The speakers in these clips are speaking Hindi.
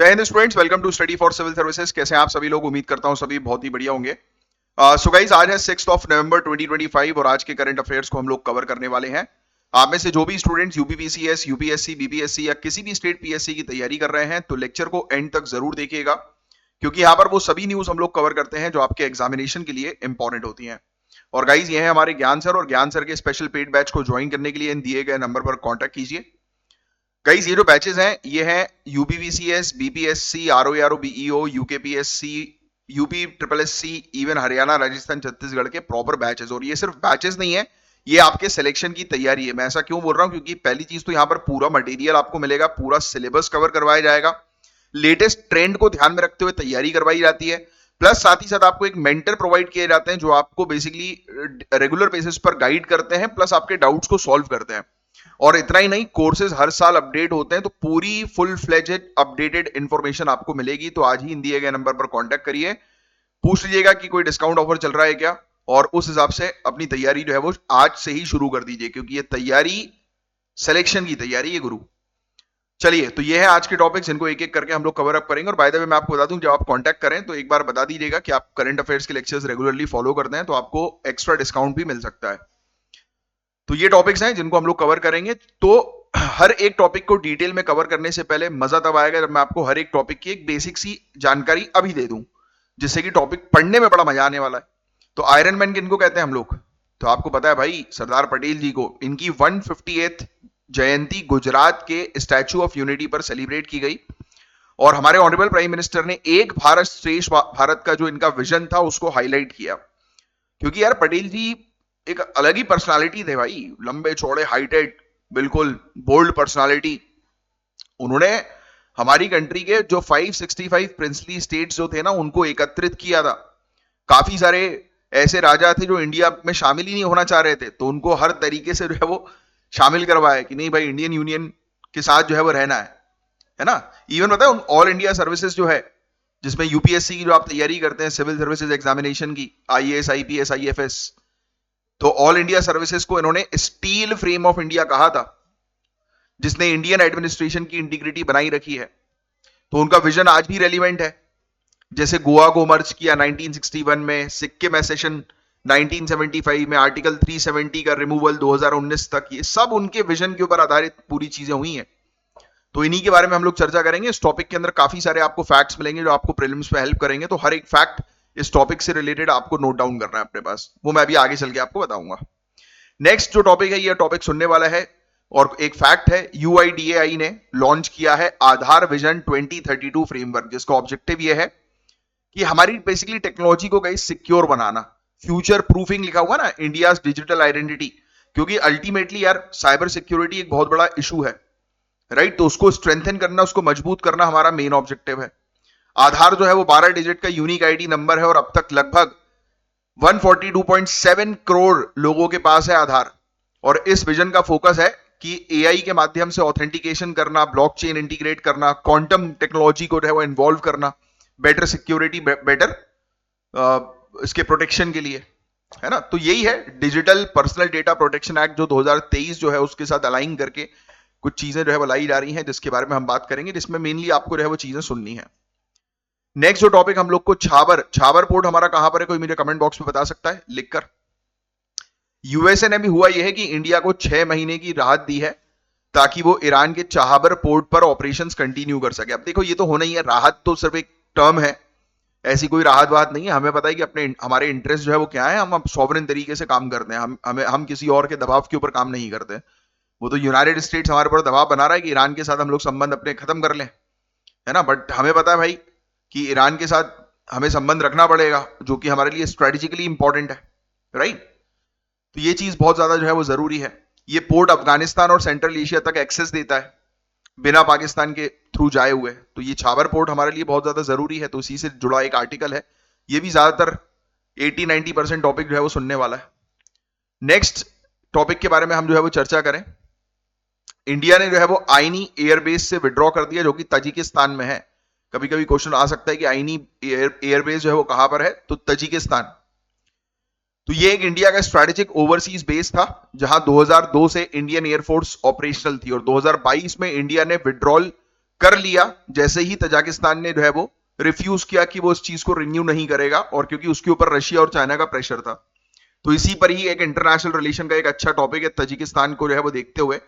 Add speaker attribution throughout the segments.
Speaker 1: जय Hind students, welcome to study for civil services. कैसे हैं आप सभी लोग? उम्मीद करता हूं सभी बहुत ही बढ़िया होंगे। सो गाइस, आज है 6 नवंबर 2025 और आज के करंट अफेयर्स को हम लोग कवर करने वाले हैं। आप में से जो भी स्टूडेंट्स यूपीपीसीएस, यूपीएससी, बीपीएससी या किसी भी स्टेट पीएससी की तैयारी कर रहे हैं तो लेक्चर को एंड तक जरूर देखिएगा, क्योंकि यहाँ पर वो सभी न्यूज हम लोग कवर करते हैं जो आपके एग्जामिनेशन के लिए इंपॉर्टेंट होती हैं। और गाइज, ये है हमारे ज्ञान सर, और ज्ञान सर के स्पेशल पेड बैच को ज्वाइन करने के लिए इन दिए गए नंबर पर कॉन्टैक्ट कीजिए। गाइस, ये जो बैचेस हैं ये हैं UPVCS, BPSC, RO, BEO, UKPSC, UP triple SC, even Haryana, Rajasthan, Chhattisgarh के प्रॉपर बैचेस। और ये सिर्फ बैचेस नहीं है, ये आपके सिलेक्शन की तैयारी है। मैं ऐसा क्यों बोल रहा हूं? क्योंकि पहली चीज तो यहाँ पर पूरा मटेरियल आपको मिलेगा, पूरा सिलेबस कवर करवाया जाएगा, लेटेस्ट ट्रेंड को ध्यान में रखते हुए तैयारी करवाई जाती है, प्लस साथ ही साथ आपको एक मेंटर प्रोवाइड किए जाते हैं जो आपको बेसिकली रेगुलर बेसिस पर गाइड करते हैं, प्लस आपके डाउट्स को सॉल्व करते हैं। और इतना ही नहीं, कोर्सेज हर साल अपडेट होते हैं, तो पूरी फुल फ्लेजेड अपडेटेड इंफॉर्मेशन आपको मिलेगी। तो आज ही इन दिए गए नंबर पर कांटेक्ट करिए, पूछ लीजिएगा कि कोई डिस्काउंट ऑफर चल रहा है क्या, और उस हिसाब से अपनी तैयारी जो है वो आज से ही शुरू कर दीजिए, क्योंकि ये तैयारी सिलेक्शन की तैयारी है गुरु। चलिए, तो ये है आज के टॉपिक्स, इनको एक एक करके हम लोग कवर अप करेंगे। और बाय द वे मैं आपको बता दूं, जब आप कांटेक्ट करें तो एक बार बता दीजिएगा कि आप करंट अफेयर्स के लेक्चर्स रेगुलरली फॉलो करते हैं, तो आपको एक्स्ट्रा डिस्काउंट भी मिल सकता है। तो ये टॉपिक्स हैं जिनको हम लोग कवर करेंगे। तो हर एक टॉपिक को डिटेल में कवर करने से पहले मजा तब आएगा जब मैं आपको हर एक टॉपिक की एक बेसिक सी जानकारी अभी दे दूं, जिससे कि टॉपिक पढ़ने में बड़ा मजा आने वाला है। तो आयरन मैन किनको कहते हैं हम लोग? तो आपको पता है भाई, सरदार पटेल जी को। इनकी 158th जयंती गुजरात के स्टैचू ऑफ यूनिटी पर सेलिब्रेट की गई, और हमारे ऑनरेबल प्राइम मिनिस्टर ने एक भारत श्रेष्ठ भारत का जो इनका विजन था उसको हाईलाइट किया। क्योंकि यार पटेल जी एक अलग ही पर्सनालिटी थे भाई, लंबे चौड़े, हाइटेड, बिल्कुल बोल्ड पर्सनालिटी। उन्होंने हमारी कंट्री के जो 565 प्रिंसली स्टेट्स जो थे ना, उनको एकत्रित किया था। काफी सारे ऐसे राजा थे जो इंडिया में शामिल ही नहीं होना चाह रहे थे, तो उनको हर तरीके से जो है वो शामिल करवाया कि नहीं भाई, इंडियन यूनियन के साथ जो है वो रहना है ना। इवन पता है, ऑल इंडिया सर्विसेज जो है, जिसमें यूपीएससी की जो आप तैयारी करते हैं, सिविल सर्विसेज एग्जामिनेशन की, आईएएस, आईपीएस, आईएफएस, तो ऑल इंडिया सर्विसेज को इन्होंने स्टील फ्रेम ऑफ इंडिया कहा था, जिसने इंडियन एडमिनिस्ट्रेशन की इंटीग्रिटी बनाई रखी है। तो उनका विजन आज भी रेलिवेंट है। जैसे गोवा को मर्ज किया 1961 में, सिक्किम एसेशन 1975 में, आर्टिकल 370 का रिमूवल 2019 तक, ये सब उनके विजन के ऊपर आधारित पूरी चीजें हुई हैं। तो इन्हीं के बारे में हम लोग चर्चा करेंगे। इस टॉपिक के अंदर काफी सारे आपको फैक्ट्स मिलेंगे जो आपको प्रीलिम्स में हेल्प करेंगे। तो हर एक फैक्ट इस टॉपिक से रिलेटेड आपको नोट डाउन करना है अपने पास, वो मैं अभी आगे चल के आपको बताऊंगा। नेक्स्ट जो टॉपिक है, ये टॉपिक सुनने वाला है, और एक फैक्ट है, यूआईडीएआई ने लॉन्च किया है आधार विजन 2032 फ्रेमवर्क, जिसका ऑब्जेक्टिव ये है कि हमारी बेसिकली टेक्नोलॉजी को कहीं सिक्योर बनाना, फ्यूचर प्रूफिंग लिखा हुआ ना, इंडिया डिजिटल आइडेंटिटी। क्योंकि अल्टीमेटली यार साइबर सिक्योरिटी एक बहुत बड़ा इशू है, राइट? तो उसको स्ट्रेंथन करना, उसको मजबूत करना हमारा मेन ऑब्जेक्टिव है। आधार जो है वो 12 डिजिट का यूनिक आईडी नंबर है, और अब तक लगभग 142.7 करोड़ लोगों के पास है आधार। और इस विजन का फोकस है कि एआई के माध्यम से ऑथेंटिकेशन करना, ब्लॉकचेन इंटीग्रेट करना, क्वांटम टेक्नोलॉजी को जो है वो इन्वॉल्व करना, बेटर सिक्योरिटी, बेटर इसके प्रोटेक्शन के लिए, है ना। तो यही है digital personal data protection act, जो 2023 जो है उसके साथ अलाइन करके कुछ चीजें जो है वो लाई जा रही हैं, जिसके बारे में हम बात करेंगे, जिसमें मेनली आपको जो है वो चीजें सुननी है। नेक्स्ट जो टॉपिक हम लोग को, छाबर पोर्ट हमारा कहां पर है? कोई मुझे कमेंट बॉक्स में बता सकता है लिखकर? यूएसए ने भी हुआ यह है कि इंडिया को 6 महीने की राहत दी है, ताकि वो ईरान के छाबर पोर्ट पर ऑपरेशंस कंटिन्यू कर सके। अब देखो, ये तो होना ही है, राहत तो सिर्फ एक टर्म है, ऐसी कोई राहत वाहत नहीं है। हमें पता है कि अपने हमारे इंटरेस्ट जो है वो क्या है, हम सॉवरेन तरीके से काम करते हैं, हम किसी और के दबाव के ऊपर काम नहीं करते। वो तो यूनाइटेड स्टेट्स हमारे ऊपर दबाव बना रहा है कि ईरान के साथ हम लोग संबंध अपने खत्म कर लें, है ना। बट हमें पता है भाई कि ईरान के साथ हमें संबंध रखना पड़ेगा, जो कि हमारे लिए स्ट्रेटेजिकली इंपॉर्टेंट है, राइट? तो ये चीज बहुत ज्यादा जो है वो जरूरी है। ये पोर्ट अफगानिस्तान और सेंट्रल एशिया तक एक्सेस देता है, बिना पाकिस्तान के थ्रू जाए हुए। तो ये छाबर पोर्ट हमारे लिए बहुत ज्यादा जरूरी है। तो इसी से जुड़ा एक आर्टिकल है, ये भी ज्यादातर 80-90% टॉपिक जो है वो सुनने वाला है। नेक्स्ट टॉपिक के बारे में हम जो है वो चर्चा करें। इंडिया ने जो है वो आईनी एयरबेस से विड्रॉ कर दिया, जो कि तजिकिस्तान में है। कभी कभी क्वेश्चन आ सकता है कि आईनी एयरबेस जो है वो कहां पर है, तो तजिकिस्तान। तो ये एक इंडिया का स्ट्रेटेजिक ओवरसीज बेस था, जहां 2002 से इंडियन एयरफोर्स ऑपरेशनल थी, और 2022 में इंडिया ने विड्रॉल कर लिया जैसे ही तजाकिस्तान ने जो है वो रिफ्यूज किया कि वो इस चीज को रिन्यू नहीं करेगा, और क्योंकि उसके ऊपर रशिया और चाइना का प्रेशर था। तो इसी पर ही एक इंटरनेशनल रिलेशन का एक अच्छा टॉपिक है तजिकिस्तान को जो है वो देखते हुए।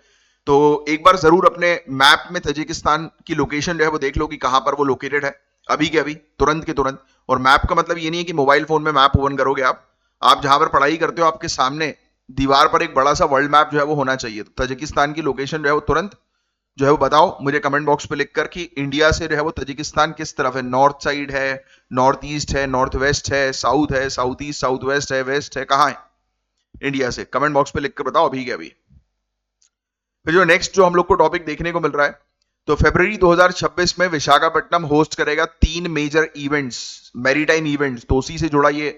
Speaker 1: तो एक बार जरूर अपने मैप में तजिकिस्तान की लोकेशन जो है वो देख लो कि कहां पर वो लोकेटेड है, अभी के अभी, तुरंत के तुरंत। और मैप का मतलब ये नहीं है कि मोबाइल फोन में मैप ओपन करोगे आप जहां पर पढ़ाई करते हो आपके सामने दीवार पर एक बड़ा सा वर्ल्ड मैप जो है वो होना चाहिए। तो तजिकिस्तान की लोकेशन जो है वो तुरंत जो है वो बताओ मुझे कमेंट बॉक्स पे लिखकर कि इंडिया से जो है वो तजिकिस्तान किस तरफ है, नॉर्थ साइड है, नॉर्थ ईस्ट है, नॉर्थ वेस्ट है, साउथ है, साउथ ईस्ट, साउथ वेस्ट है, वेस्ट है, कहाँ है इंडिया से? कमेंट बॉक्स पे लिखकर बताओ अभी के अभी। फिर जो नेक्स्ट जो हम लोग को टॉपिक देखने को मिल रहा है, तो फरवरी 2026 में विशाखापट्टनम होस्ट करेगा 3 मेजर इवेंट्स, मैरीटाइम इवेंट्स। तो उसी से जुड़ा ये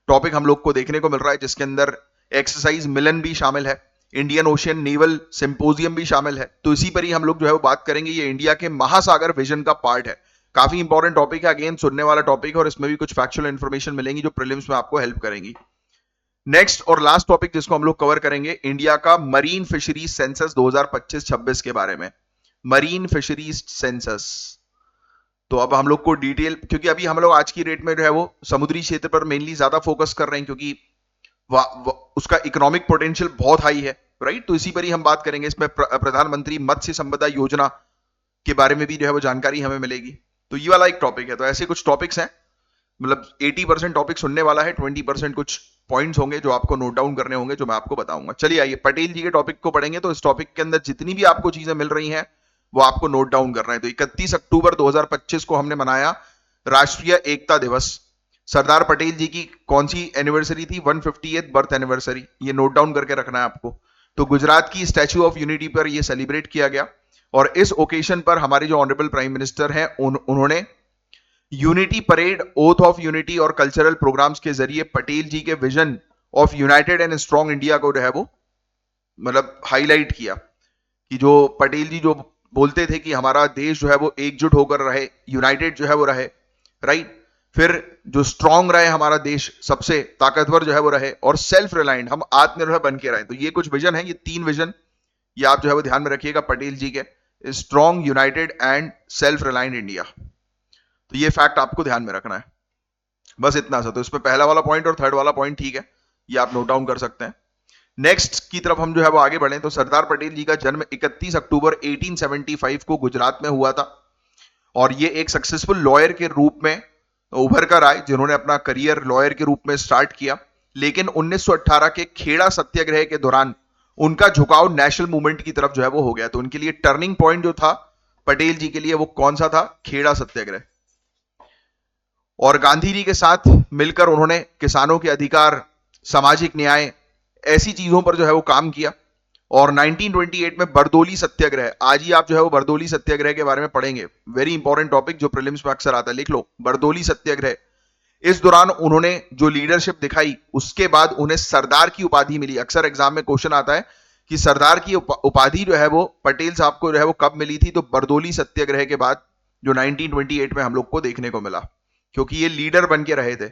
Speaker 1: टॉपिक हम लोग को देखने को मिल रहा है, जिसके अंदर एक्सरसाइज मिलन भी शामिल है, इंडियन ओशियन नेवल सिंपोजियम भी शामिल है। तो इसी पर ही हम लोग जो है वो बात करेंगे। ये इंडिया के महासागर विजन का पार्ट है, काफी इंपॉर्टेंट टॉपिक है, अगेन सुनने वाला टॉपिक है, और इसमें भी कुछ फैक्चुअल इंफॉर्मेशन मिलेंगी जो प्रीलिम्स में आपको हेल्प करेंगी। नेक्स्ट और लास्ट टॉपिक जिसको हम लोग कवर करेंगे, इंडिया का मरीन फिशरीज सेंसस 2025-26 के बारे में। मरीन फिशरीज सेंसस, तो अब हम लोग को डिटेल, क्योंकि अभी हम लोग आज की रेट में जो है वो समुद्री क्षेत्र पर मेनली ज्यादा फोकस कर रहे हैं, क्योंकि उसका इकोनॉमिक पोटेंशियल बहुत हाई है, राइट। तो इसी पर ही हम बात करेंगे। इसमें प्रधानमंत्री मत्स्य संपदा योजना के बारे में भी जो है वो जानकारी हमें मिलेगी। तो ये वाला एक टॉपिक है। तो ऐसे कुछ टॉपिक्स हैं, मतलब 80% टॉपिक सुनने वाला है, 20% कुछ पॉइंट्स होंगे जो आपको नोट डाउन करने होंगे, जो मैं आपको बताऊंगा। चलिए आइए पटेल जी के टॉपिक को पढ़ेंगे। तो इस टॉपिक के अंदर जितनी भी आपको चीजें मिल रही हैं वो आपको नोट डाउन करना है। तो 31 अक्टूबर 2025 को हमने मनाया राष्ट्रीय एकता दिवस। सरदार पटेल जी की कौन सी एनिवर्सरी थी? 150th birth anniversary. ये नोट डाउन करके रखना है आपको। तो गुजरात की स्टैच्यू ऑफ यूनिटी पर यह सेलिब्रेट किया गया, और इस ओकेजन पर हमारे जो ऑनरेबल प्राइम मिनिस्टर हैं उन्होंने unity parade, oath of unity और कल्चरल प्रोग्राम्स के जरिए पटेल जी के vision of United and strong India को जो है वो मतलब हाईलाइट किया, कि जो पटेल जी जो बोलते थे कि हमारा देश जो है वो एकजुट होकर रहे, यूनाइटेड जो है वो रहे, राइट। फिर जो स्ट्रॉन्ग रहे हमारा देश, सबसे ताकतवर जो है वो रहे, और सेल्फ रिलायंट, हम आत्मनिर्भर बन के रहे। तो ये कुछ विजन है, ये 3 विजन ये आप जो है वो ध्यान में रखिएगा पटेल जी के, strong, United and self reliant India. तो ये फैक्ट आपको ध्यान में रखना है, बस इतना सा। तो इसमें पहला वाला पॉइंट और थर्ड वाला पॉइंट ठीक है, ये आप नोट डाउन कर सकते हैं। नेक्स्ट की तरफ हम जो है वो आगे बढ़े। तो सरदार पटेल जी का जन्म 31 अक्टूबर 1875 को गुजरात में हुआ था, और ये एक सक्सेसफुल लॉयर के रूप में उभर कर आए, जिन्होंने अपना करियर लॉयर के रूप में स्टार्ट किया। लेकिन 1918 के खेड़ा सत्याग्रह के दौरान उनका झुकाव नेशनल मूवमेंट की तरफ जो है वो हो गया। तो उनके लिए टर्निंग पॉइंट जो था पटेल जी के लिए, वो कौन सा था? खेड़ा सत्याग्रह। और गांधी जी के साथ मिलकर उन्होंने किसानों के अधिकार, सामाजिक न्याय, ऐसी चीजों पर जो है वो काम किया। और 1928 में बरदोली सत्याग्रह, आज ही आप जो है वो बरदोली सत्याग्रह के बारे में पढ़ेंगे, वेरी इंपॉर्टेंट टॉपिक जो प्रीलिम्स में अक्सर आता है, लिख लो बरदोली सत्याग्रह। इस दौरान उन्होंने जो लीडरशिप दिखाई, उसके बाद उन्हें सरदार की उपाधि मिली। अक्सर एग्जाम में क्वेश्चन आता है कि सरदार की उपाधि जो है वो पटेल साहब को जो है वो कब मिली थी? तो बरदोली सत्याग्रह के बाद, जो 1928 में हम लोग को देखने को मिला, क्योंकि ये लीडर बन के रहे थे,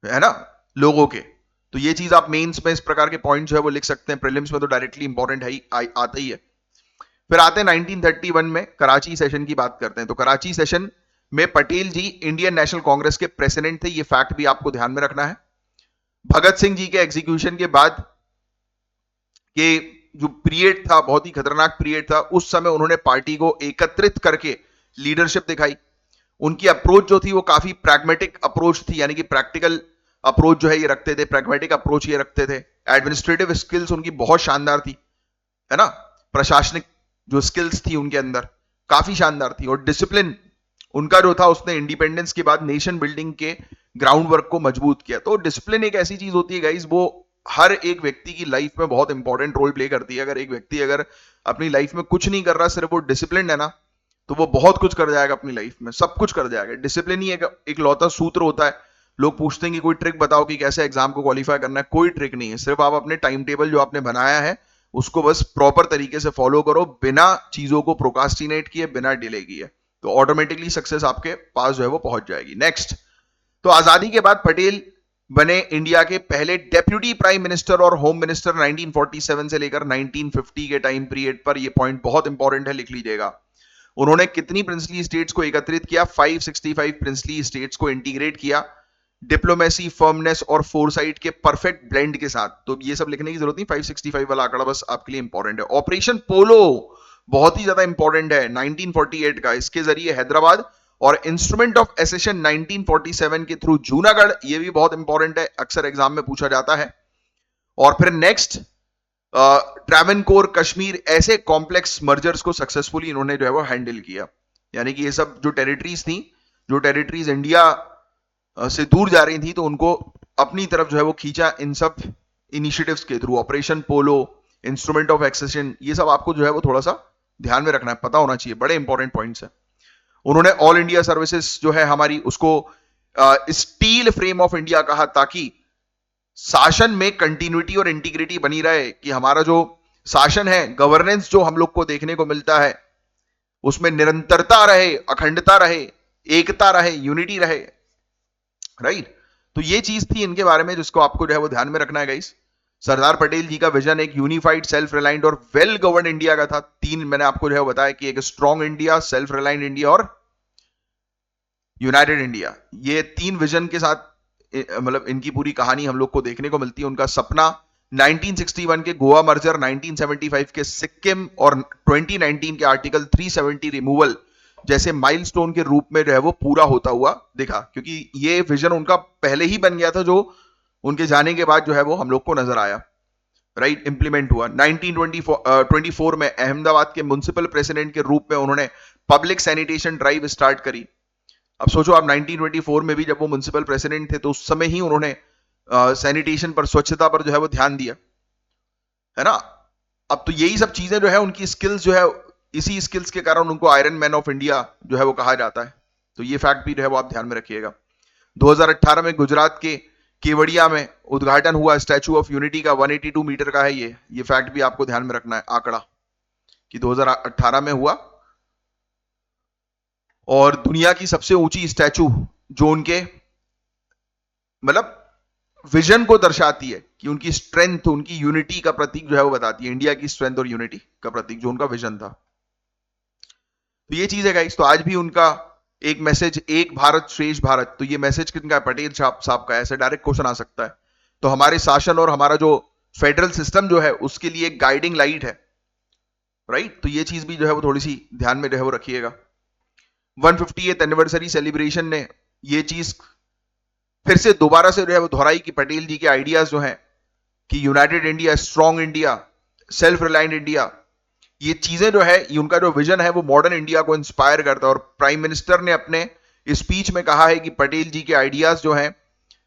Speaker 1: है ना, लोगों के। तो ये चीज आप मेंस में इस प्रकार के पॉइंट जो है वो लिख सकते हैं, प्रीलिम्स में तो डायरेक्टली इंपॉर्टेंट है ही, आता ही है। फिर आते हैं 1931 में कराची सेशन की बात करते हैं। तो कराची सेशन में पटेल जी इंडियन नेशनल कांग्रेस के प्रेसिडेंट थे, ये फैक्ट भी आपको ध्यान में रखना है। भगत सिंह जी के एग्जीक्यूशन के बाद के जो पीरियड था, बहुत ही खतरनाक पीरियड था, उस समय उन्होंने पार्टी को एकत्रित करके लीडरशिप दिखाई। उनकी अप्रोच जो थी वो काफी प्रैग्मेटिक अप्रोच थी, यानी कि प्रैक्टिकल अप्रोच जो है ये रखते थे, प्रैग्मेटिक अप्रोच ये रखते थे। एडमिनिस्ट्रेटिव स्किल्स उनकी बहुत शानदार थी, है ना, प्रशासनिक जो स्किल्स थी उनके अंदर काफी शानदार थी। और डिसिप्लिन उनका जो था, उसने इंडिपेंडेंस के बाद नेशन बिल्डिंग के ग्राउंड वर्क को मजबूत किया। तो डिसिप्लिन एक ऐसी चीज होती है गाइस, वो हर एक व्यक्ति की लाइफ में बहुत इंपॉर्टेंट रोल प्ले करती है। अगर एक व्यक्ति अगर अपनी लाइफ में कुछ नहीं कर रहा, सिर्फ वो डिसिप्लिन है ना, तो वो बहुत कुछ कर जाएगा अपनी लाइफ में, सब कुछ कर जाएगा। डिसिप्लिन ही एक लौता सूत्र होता है। लोग पूछते हैं कि कोई ट्रिक बताओ कि कैसे एग्जाम को क्वालिफाई करना है, कोई ट्रिक नहीं है। सिर्फ आप अपने टाइम टेबल जो आपने बनाया है उसको बस प्रॉपर तरीके से फॉलो करो, बिना चीजों को प्रोकास्टिनेट किए, बिना डिले किए, तो ऑटोमेटिकली सक्सेस आपके पास जो है वो पहुंच जाएगी। नेक्स्ट, तो आजादी के बाद पटेल बने इंडिया के पहले डेप्यूटी प्राइम मिनिस्टर और होम मिनिस्टर 1947 से लेकर 1950 के टाइम पीरियड पर। यह पॉइंट बहुत इंपॉर्टेंट है, लिख लीजिएगा। उन्होंने कितनी प्रिंसली स्टेट्स को एकत्रित किया? 565 प्रिंसली स्टेट्स को इंटीग्रेट किया डिप्लोमेसी, फर्मनेस और फोरसाइट के परफेक्ट ब्लेंड के साथ। तो ये सब लिखने की जरूरत नहीं, 565 वाला आंकड़ा बस आपके लिए इंपॉर्टेंट है। ऑपरेशन पोलो बहुत ही ज्यादा इंपॉर्टेंट है 1948 का, इसके जरिए हैदराबाद और इंस्ट्रूमेंट ऑफ एसेशन 1947 के थ्रू जूनागढ़, ये भी बहुत इंपॉर्टेंट है, अक्सर एग्जाम में पूछा जाता है। और फिर नेक्स्ट ट्रैवनकोर कश्मीर, ऐसे कॉम्प्लेक्स मर्जर्स को सक्सेसफुली इन्होंने जो है वो हैंडल किया। यानी कि ये सब जो टेरिटरीज थी, जो टेरिटरीज इंडिया से दूर जा रही थी, तो उनको अपनी तरफ जो है वो खींचा इन सब इनिशिएटिव्स के through. Operation Polo, instrument of accession, ये सब आपको जो है वो थोड़ा सा ध्यान में रखना है, पता होना चाहिए, बड़े इंपॉर्टेंट पॉइंट्स है। उन्होंने ऑल इंडिया सर्विसेज जो है हमारी, उसको स्टील फ्रेम ऑफ इंडिया कहा, ताकि शासन में कंटिन्यूटी और इंटीग्रिटी बनी रहे, कि हमारा जो शासन है, गवर्नेंस जो हम लोग को देखने को मिलता है, उसमें निरंतरता रहे, अखंडता रहे, एकता रहे, यूनिटी रहे, राइट। तो ये चीज थी इनके बारे में जिसको आपको जो है वो ध्यान में रखना है गाइस। सरदार पटेल जी का विजन एक यूनिफाइड, सेल्फ रिलायंट और वेल गवर्न इंडिया का था। तीन मैंने आपको जो है बताया कि एक strong India, self reliant India और यूनाइटेड इंडिया। ये तीन विजन के साथ मतलब इनकी पूरी कहानी हम लोग को देखने को मिलती है। उनका सपना 1961 के गोवा मर्जर, 1975 के सिक्किम और 2019 के आर्टिकल 370 रिमूवल जैसे माइलस्टोन के रूप में जो है वो पूरा होता हुआ दिखा, क्योंकि ये विजन उनका पहले ही बन गया था, जो उनके जाने के बाद जो है वो हम लोग को नजर आया, राइट, इंप्लीमेंट हुआ। 1924 में अहमदाबाद के म्युनिसिपल प्रेसिडेंट के रूप में उन्होंने पब्लिक सैनिटेशन ड्राइव स्टार्ट करी। अब सोचो आप 1924 में भी जब वो म्युनिसिपल प्रेसिडेंट थे, तो उस समय ही उन्होंने सैनिटेशन पर, स्वच्छता पर जो है वो ध्यान दिया, है ना। अब तो यही सब चीजें जो है, उनकी स्किल्स जो है, इसी स्किल्स के कारण उनको आयरन मैन ऑफ इंडिया जो है वो कहा जाता है। तो ये फैक्ट भी जो है वो आप ध्यान में रखिएगा। 2018 में गुजरात के केवड़िया में उद्घाटन हुआ स्टैचू ऑफ यूनिटी का, 182 मीटर का है ये फैक्ट भी आपको ध्यान में रखना है, आंकड़ा, कि 2018 में हुआ। और दुनिया की सबसे ऊंची स्टैचू जो उनके मतलब विजन को दर्शाती है, कि उनकी स्ट्रेंथ, उनकी यूनिटी का प्रतीक जो है वो बताती है, इंडिया की स्ट्रेंथ और यूनिटी का प्रतीक, जो उनका विजन था। तो ये चीज है गाइस। तो आज भी उनका एक मैसेज, एक भारत श्रेष्ठ भारत, तो ये मैसेज किनका है? पटेल साहब का। ऐसे डायरेक्ट क्वेश्चन आ सकता है। तो हमारे शासन और हमारा जो फेडरल सिस्टम जो है, उसके लिए एक गाइडिंग लाइट है, राइट। तो ये चीज भी जो है वो थोड़ी सी ध्यान में जो है वो रखिएगा। 150th एनिवर्सरी सेलिब्रेशन ने ये चीज फिर से दोबारा से जो है वो दोहराई, कि पटेल जी के आइडियाज जो हैं, कि United India, strong India, self reliant India, ये चीजें जो है, ये उनका जो विजन है वो मॉडर्न इंडिया को इंस्पायर करता है। और प्राइम मिनिस्टर ने अपने स्पीच में कहा है कि पटेल जी के आइडियाज जो हैं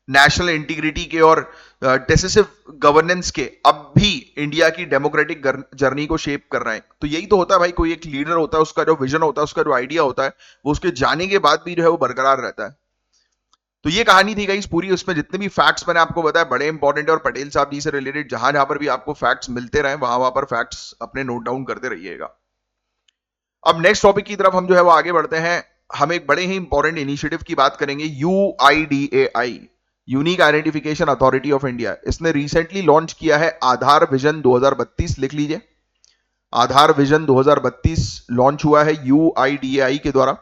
Speaker 1: नेशनल इंटीग्रिटी के और डेसिसिव गवर्नेंस के, अब भी इंडिया की डेमोक्रेटिक जर्नी को शेप कर रहे हैं। तो यही तो होता है भाई, कोई एक लीडर होता है, उसका जो विजन होता है, उसका जो आइडिया होता है, वो उसके जाने के बाद भी जो है वो बरकरार रहता है। तो ये कहानी थी गाइस पूरी। उसमें जितने भी फैक्ट्स मैंने आपको बताया बड़े इंपॉर्टेंट है, और पटेल साहब जी से रिलेटेड जहां जहां पर भी आपको फैक्ट्स मिलते रहे, वहां वहां पर फैक्ट्स अपने नोट डाउन करते रहिएगा। अब नेक्स्ट टॉपिक की तरफ हम जो है वो आगे बढ़ते हैं। हम एक बड़े ही इंपॉर्टेंट इनिशिएटिव की बात करेंगे, UIDAI, unique identification authority of India. इसने रिसेंटली लॉन्च किया है आधार विजन 2032, लिख लीजिए, आधार विजन 2032 लॉन्च हुआ है यूआईडीएआई के द्वारा।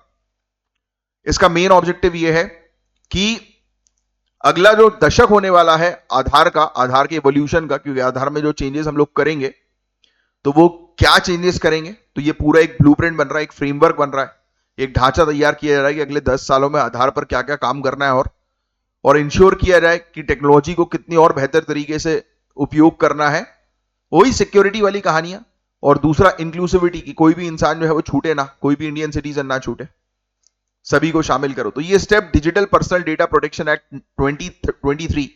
Speaker 1: इसका मेन ऑब्जेक्टिव यह है कि अगला जो दशक होने वाला है आधार का, आधार के एवोल्यूशन का, क्योंकि आधार में जो चेंजेस हम लोग करेंगे, तो वो क्या चेंजेस करेंगे, तो ये पूरा एक ब्लूप्रिंट बन रहा है, एक फ्रेमवर्क बन रहा है, एक ढांचा तैयार किया जा रहा है कि अगले 10 सालों में आधार पर क्या क्या काम करना है, और इंश्योर किया जाए कि टेक्नोलॉजी को कितनी और बेहतर तरीके से उपयोग करना है। वही सिक्योरिटी वाली कहानियां। और दूसरा इंक्लूसिविटी, की कोई भी इंसान जो है वो छूटे ना, कोई भी इंडियन सिटीजन ना छूटे, सभी को शामिल करो। तो ये step digital personal data protection act 2023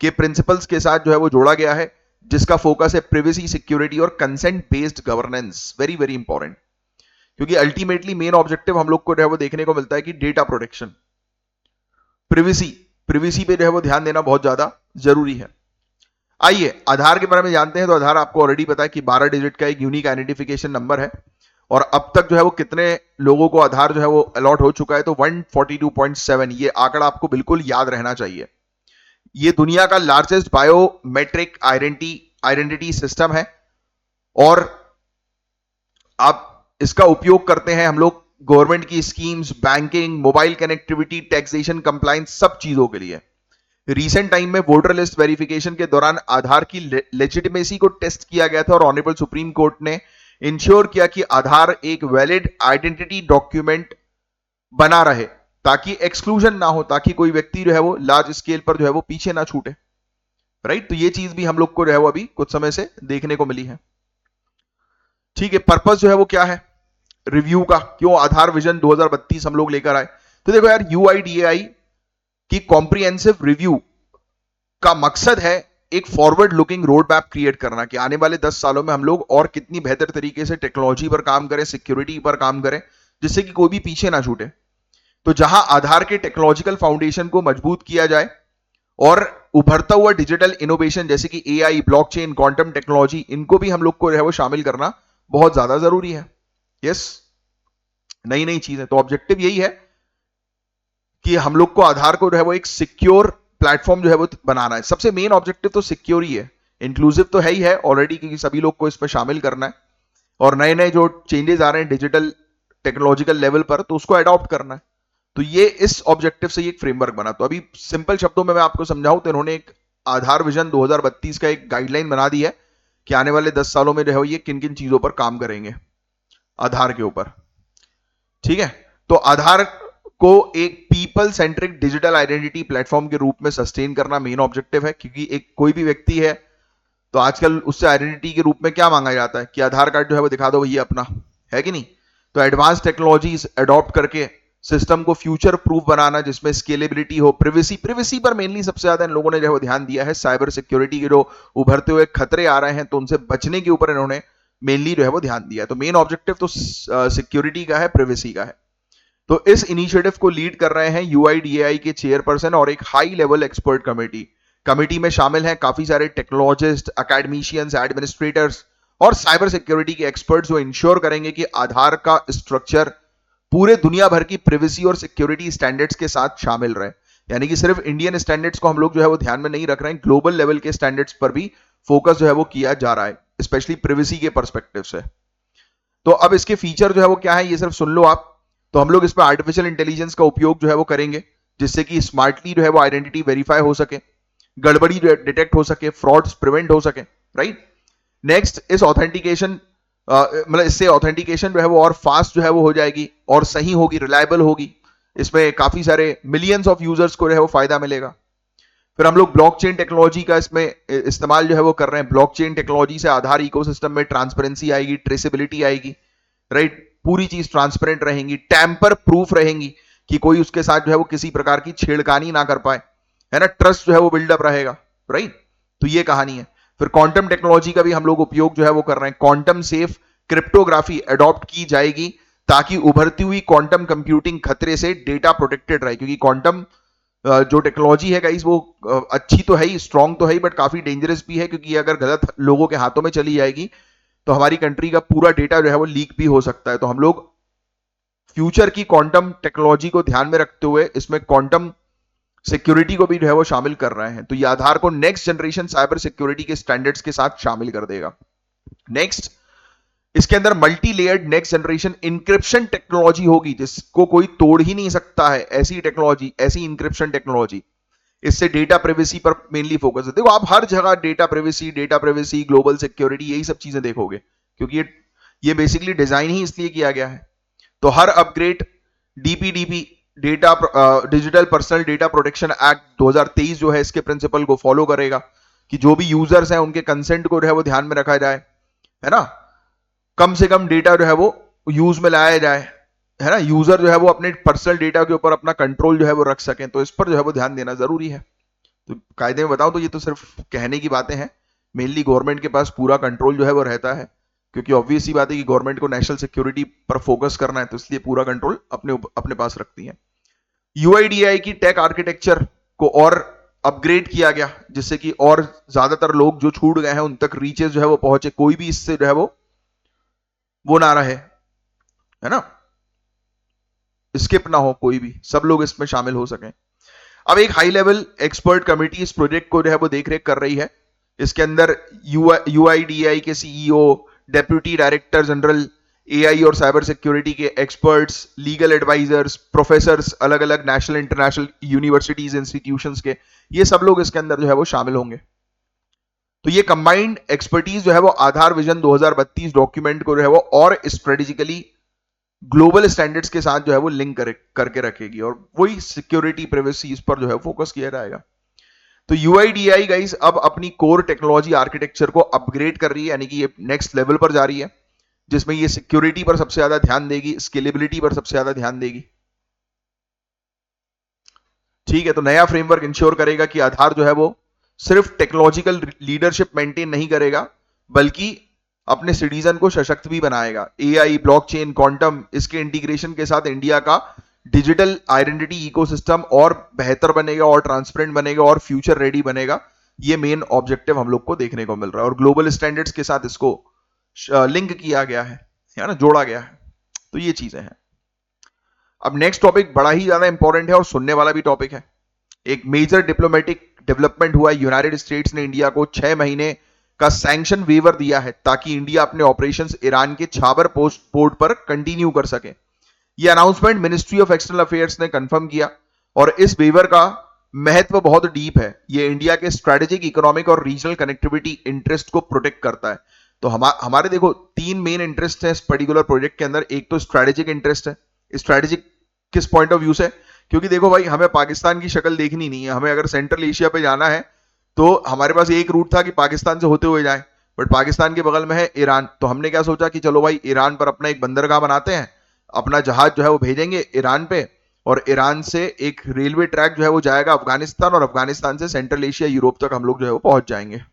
Speaker 1: के प्रिंसिपल्स के साथ जो है वो जोड़ा गया है, जिसका फोकस है प्रिवेसी, सिक्योरिटी और consent based governance. Very very important, क्योंकि अल्टीमेटली मेन ऑब्जेक्टिव हम लोग को जो है वो देखने को मिलता है कि डेटा प्रोटेक्शन, प्रिवेसी पे जो है वो ध्यान देना बहुत ज्यादा जरूरी है। आइए आधार के बारे में जानते हैं। तो आधार आपको ऑलरेडी पता है कि 12 डिजिट का एक यूनिक आइडेंटिफिकेशन नंबर है, और अब तक जो है वो कितने लोगों को आधार जो है वो अलॉट हो चुका है, तो 142.7। ये आंकड़ा आपको बिल्कुल याद रहना चाहिए। ये दुनिया का लार्जेस्ट बायोमेट्रिक आइडेंटिटी सिस्टम है, और आप इसका उपयोग करते हैं हम लोग गवर्नमेंट की schemes, banking, mobile connectivity, taxation, compliance, सब चीजों के लिए। रिसेंट टाइम में वोटर लिस्ट वेरिफिकेशन के दौरान आधार की लेजिटिमेसी को टेस्ट किया गया था और ऑनरेबल सुप्रीम कोर्ट ने इंश्योर किया कि आधार एक वैलिड आइडेंटिटी डॉक्यूमेंट बना रहे ताकि एक्सक्लूजन ना हो, ताकि कोई व्यक्ति जो है वो लार्ज स्केल पर जो है वो पीछे ना छूटे। राइट, तो ये चीज भी हम लोग को जो है वो अभी कुछ समय से देखने को मिली है। ठीक है, पर्पस जो है वो क्या है रिव्यू का, क्यों आधार विजन 2032 हम लोग लेकर आए? तो देखो यार, यूआईडीएआई की कॉम्प्रिहेंसिव रिव्यू का मकसद है एक forward looking road map create करना कि आने वाले 10 सालों में हम लोग और कितनी बेहतर तरीके से टेक्नोलॉजी पर काम करें, सिक्योरिटी पर काम करें, जिससे कि कोई भी पीछे ना छूटे। तो जहां आधार के टेक्नोलॉजिकल फाउंडेशन को मजबूत किया जाए और उभरता हुआ डिजिटल इनोवेशन जैसे कि एआई, ब्लॉकचेन, क्वांटम टेक्नोलॉजी, इनको भी हम लोग को जो है वो शामिल करना बहुत ज्यादा जरूरी है। यस, नई नई चीजें। तो ऑब्जेक्टिव यही है कि हम लोग को आधार को जो है वो एक सिक्योर प्लेटफॉर्म जो है वो बनाना है। सबसे मेन ऑब्जेक्टिव तो सिक्योर ही है, इंक्लूसिव तो है ही है ऑलरेडी, क्योंकि सभी लोग को इसमें शामिल करना है और नए नए जो चेंजेस आ रहे हैं डिजिटल टेक्नोलॉजिकल लेवल पर, तो उसको अडॉप्ट करना है। तो ये इस ऑब्जेक्टिव से एक फ्रेमवर्क बना। तो अभी सिंपल शब्दों में मैं आपको समझाऊं तो इन्होंने एक आधार विजन 2032 का एक गाइडलाइन बना दी है कि आने वाले 10 सालों में जो है ये किन किन चीजों पर काम करेंगे आधार के ऊपर। ठीक है, तो आधार को एक people centric digital identity platform के रूप में सस्टेन करना मेन ऑब्जेक्टिव है, क्योंकि एक कोई भी व्यक्ति है तो आजकल उससे आइडेंटिटी के रूप में क्या मांगा जाता है कि आधार कार्ड जो है वो दिखा दो भैया अपना, है कि नहीं? तो एडवांस टेक्नोलॉजीज अडॉप्ट करके सिस्टम को फ्यूचर प्रूफ बनाना जिसमें स्केलेबिलिटी हो, प्रिवेसी पर मेनली सबसे ज्यादा इन लोगों ने जो है ध्यान दिया है। साइबर सिक्योरिटी के जो उभरते हुए खतरे आ रहे हैं तो उनसे बचने के ऊपर इन्होंने मेनली जो है वो ध्यान दिया है। तो मेन ऑब्जेक्टिव तो सिक्योरिटी का है, प्रिवेसी का है। तो इस इनिशिएटिव को लीड कर रहे हैं यूआईडीएआई के चेयरपर्सन और एक हाई लेवल एक्सपर्ट कमेटी में शामिल हैं काफी सारे टेक्नोलॉजिस्ट, एकेडमिशियंस, एडमिनिस्ट्रेटर्स और साइबर सिक्योरिटी के एक्सपर्ट्स जो इंश्योर करेंगे कि आधार का स्ट्रक्चर पूरे दुनिया भर की प्रिवेसी और सिक्योरिटी स्टैंडर्ड्स के साथ शामिल रहे। यानी कि सिर्फ इंडियन स्टैंडर्ड्स को हम लोग जो है वो ध्यान में नहीं रख रहे हैं, ग्लोबल लेवल के स्टैंडर्ड्स पर भी फोकस जो है वो किया जा रहा है, स्पेशली प्रिवेसी के पर्सपेक्टिव से। तो अब इसके फीचर जो है वो क्या है ये सिर्फ सुन लो आप। तो हम लोग इसमें आर्टिफिशियल इंटेलिजेंस का उपयोग जो है वो करेंगे जिससे कि स्मार्टली जो है वो आइडेंटिटी वेरीफाई हो सके, गड़बड़ी डिटेक्ट हो सके, फ्रॉड्स प्रिवेंट हो सके। राइट, नेक्स्ट इस ऑथेंटिकेशन मतलब इससे ऑथेंटिकेशन जो है वो और फास्ट जो है वो हो जाएगी और सही होगी, रिलायबल होगी। इसमें काफी सारे मिलियंस ऑफ यूजर्स को जो है वो फायदा मिलेगा। फिर हम लोग ब्लॉकचेन टेक्नोलॉजी का इसमें इस्तेमाल जो है वो कर रहे हैं। ब्लॉकचेन टेक्नोलॉजी से आधार इकोसिस्टम में ट्रांसपेरेंसी आएगी, ट्रेसेबिलिटी आएगी। राइट, पूरी चीज ट्रांसपेरेंट रहेंगी, टैंपर प्रूफ रहेंगी कि कोई उसके साथ जो है वो किसी प्रकार की छेड़खानी ना कर पाए, है ना। ट्रस्ट जो है वो बिल्डअप रहेगा। राइट, तो ये कहानी है। फिर क्वांटम टेक्नोलॉजी का भी हम लोग उपयोग जो है वो कर रहे हैं। क्वांटम सेफ क्रिप्टोग्राफी अडॉप्ट की जाएगी ताकि उभरती हुई क्वांटम कंप्यूटिंग खतरे से डेटा प्रोटेक्टेड रहे, क्योंकि क्वांटम जो टेक्नोलॉजी है गाइस वो अच्छी तो है ही, स्ट्रांग तो है ही, बट काफी डेंजरस भी है, क्योंकि अगर गलत लोगों के हाथों में चली जाएगी तो हमारी कंट्री का पूरा डेटा जो है वो लीक भी हो सकता है। तो हम लोग फ्यूचर की क्वांटम टेक्नोलॉजी को ध्यान में रखते हुए इसमें क्वांटम सिक्योरिटी को भी जो है वो शामिल कर रहे हैं। तो ये आधार को नेक्स्ट जनरेशन साइबर सिक्योरिटी के स्टैंडर्ड्स के साथ शामिल कर देगा। नेक्स्ट, इसके अंदर multi layered next generation encryption technology होगी जिसको कोई तोड़ ही नहीं सकता है। ऐसी टेक्नोलॉजी, ऐसी इंक्रिप्शन टेक्नोलॉजी, इससे डेटा प्रिवेसी पर मेनली फोकस है। देखो आप हर जगह डेटा प्रिवेसी, ग्लोबल सिक्योरिटी, यही सब चीजें देखोगे, क्योंकि ये बेसिकली डिजाइन ही इसलिए किया गया है। तो हर upgrade DPDP, data digital personal data protection act 2023 जो है इसके प्रिंसिपल को फॉलो करेगा कि जो भी यूजर्स हैं उनके कंसेंट को जो है वो ध्यान में रखा जाए, है ना। कम से कम डेटा जो है वो यूज में लाया जाए, है ना। यूजर जो है वो अपने पर्सनल डेटा के ऊपर अपना कंट्रोल जो है वो रख सकें, तो इस पर जो है वो ध्यान देना जरूरी है। तो कायदे में बताऊं तो ये तो सिर्फ कहने की बातें हैं, मेनली गवर्नमेंट के पास पूरा कंट्रोल जो है वो रहता है, क्योंकि ऑब्वियस ही बात है कि गवर्नमेंट को नेशनल सिक्योरिटी पर फोकस करना है, तो इसलिए पूरा कंट्रोल अपने पास रखती है। यूआईडीआई की टेक आर्किटेक्चर को और अपग्रेड किया गया जिससे कि और ज्यादातर लोग जो छूट गए हैं उन तक रीचेस जो है वो पहुंचे, कोई भी इससे जो है वो ना रहे, है ना, स्किप ना हो कोई भी, सब लोग इसमें शामिल हो सकें। अब एक हाई लेवल एक्सपर्ट कमेटी इस प्रोजेक्ट को जो है वो देख रेख कर रही है। इसके अंदर यूआईडीआई के CEO, deputy director general, AI और साइबर सिक्योरिटी के एक्सपर्ट्स, लीगल एडवाइजर्स, प्रोफेसर्स, अलग अलग नेशनल इंटरनेशनल यूनिवर्सिटीज इंस्टीट्यूशंस के, ये सब लोग इसके अंदर जो है वो शामिल होंगे। तो ये कंबाइंड एक्सपर्टीज जो है वो आधार विजन 2032 डॉक्यूमेंट को जो है वो और स्ट्रेटेजिकली ग्लोबल स्टैंडर्ड्स के साथ जो है वो लिंक करके रखेगी, और वही सिक्योरिटी प्राइवेसी इस पर जो है फोकस किया जाएगा। तो यूआईडीआई गाइस अब अपनी कोर टेक्नोलॉजी आर्किटेक्चर को अपग्रेड कर रही है, यानी कि ये नेक्स्ट लेवल पर जा रही है, जिसमें ये सिक्योरिटी पर सबसे ज्यादा ध्यान देगी, स्केलेबिलिटी पर सबसे ज्यादा ध्यान देगी। ठीक है, तो नया फ्रेमवर्क इंश्योर करेगा कि आधार जो है वो सिर्फ टेक्नोलॉजिकल लीडरशिप मेंटेन नहीं करेगा, बल्कि अपने सिटीजन को सशक्त भी बनाएगा। एआई, ब्लॉकचेन, क्वांटम, इसके इंटीग्रेशन के साथ इंडिया का डिजिटल आइडेंटिटी इकोसिस्टम और बेहतर बनेगा और ट्रांसपेरेंट बनेगा और फ्यूचर रेडी बनेगा। ये मेन ऑब्जेक्टिव हम लोग को देखने को मिल रहा है, और ग्लोबल स्टैंडर्ड्स के साथ इसको लिंक किया गया है ना, जोड़ा गया है। तो ये चीजें हैं। अब नेक्स्ट टॉपिक बड़ा ही ज्यादा इंपॉर्टेंट है और सुनने वाला भी टॉपिक है। एक मेजर डिप्लोमेटिक डेवलपमेंट हुआ, यूनाइटेड स्टेट्स ने इंडिया को 6 महीने का सैंक्शन वेवर दिया है ताकि इंडिया अपने ऑपरेशंस ईरान के छाबर पोर्ट पर कंटिन्यू कर सके। यह announcement ministry of external affairs ने कंफर्म किया, और इस वेवर का महत्व बहुत डीप है। यह इंडिया के स्ट्रेटेजिक, इकोनॉमिक और रीजनल कनेक्टिविटी इंटरेस्ट को प्रोटेक्ट करता है। तो हमारे देखो 3 मेन इंटरेस्ट हैं इस पर्टिकुलर प्रोजेक्ट के अंदर। एक तो स्ट्रेटेजिक इंटरेस्ट है। स्ट्रेटेजिक किस पॉइंट ऑफ व्यू से? क्योंकि देखो भाई, हमें पाकिस्तान की शक्ल देखनी नहीं है, हमें अगर सेंट्रल एशिया पे जाना है तो हमारे पास एक रूट था कि पाकिस्तान से होते हुए जाए, बट पाकिस्तान के बगल में है ईरान। तो हमने क्या सोचा कि चलो भाई ईरान पर अपना एक बंदरगाह बनाते हैं, अपना जहाज जो है वो भेजेंगे ईरान पे, और ईरान से एक रेलवे ट्रैक जो है वो जाएगा अफगानिस्तान, और अफगानिस्तान से सेंट्रल एशिया, यूरोप तक हम लोग जो है वो पहुंच जाएंगे।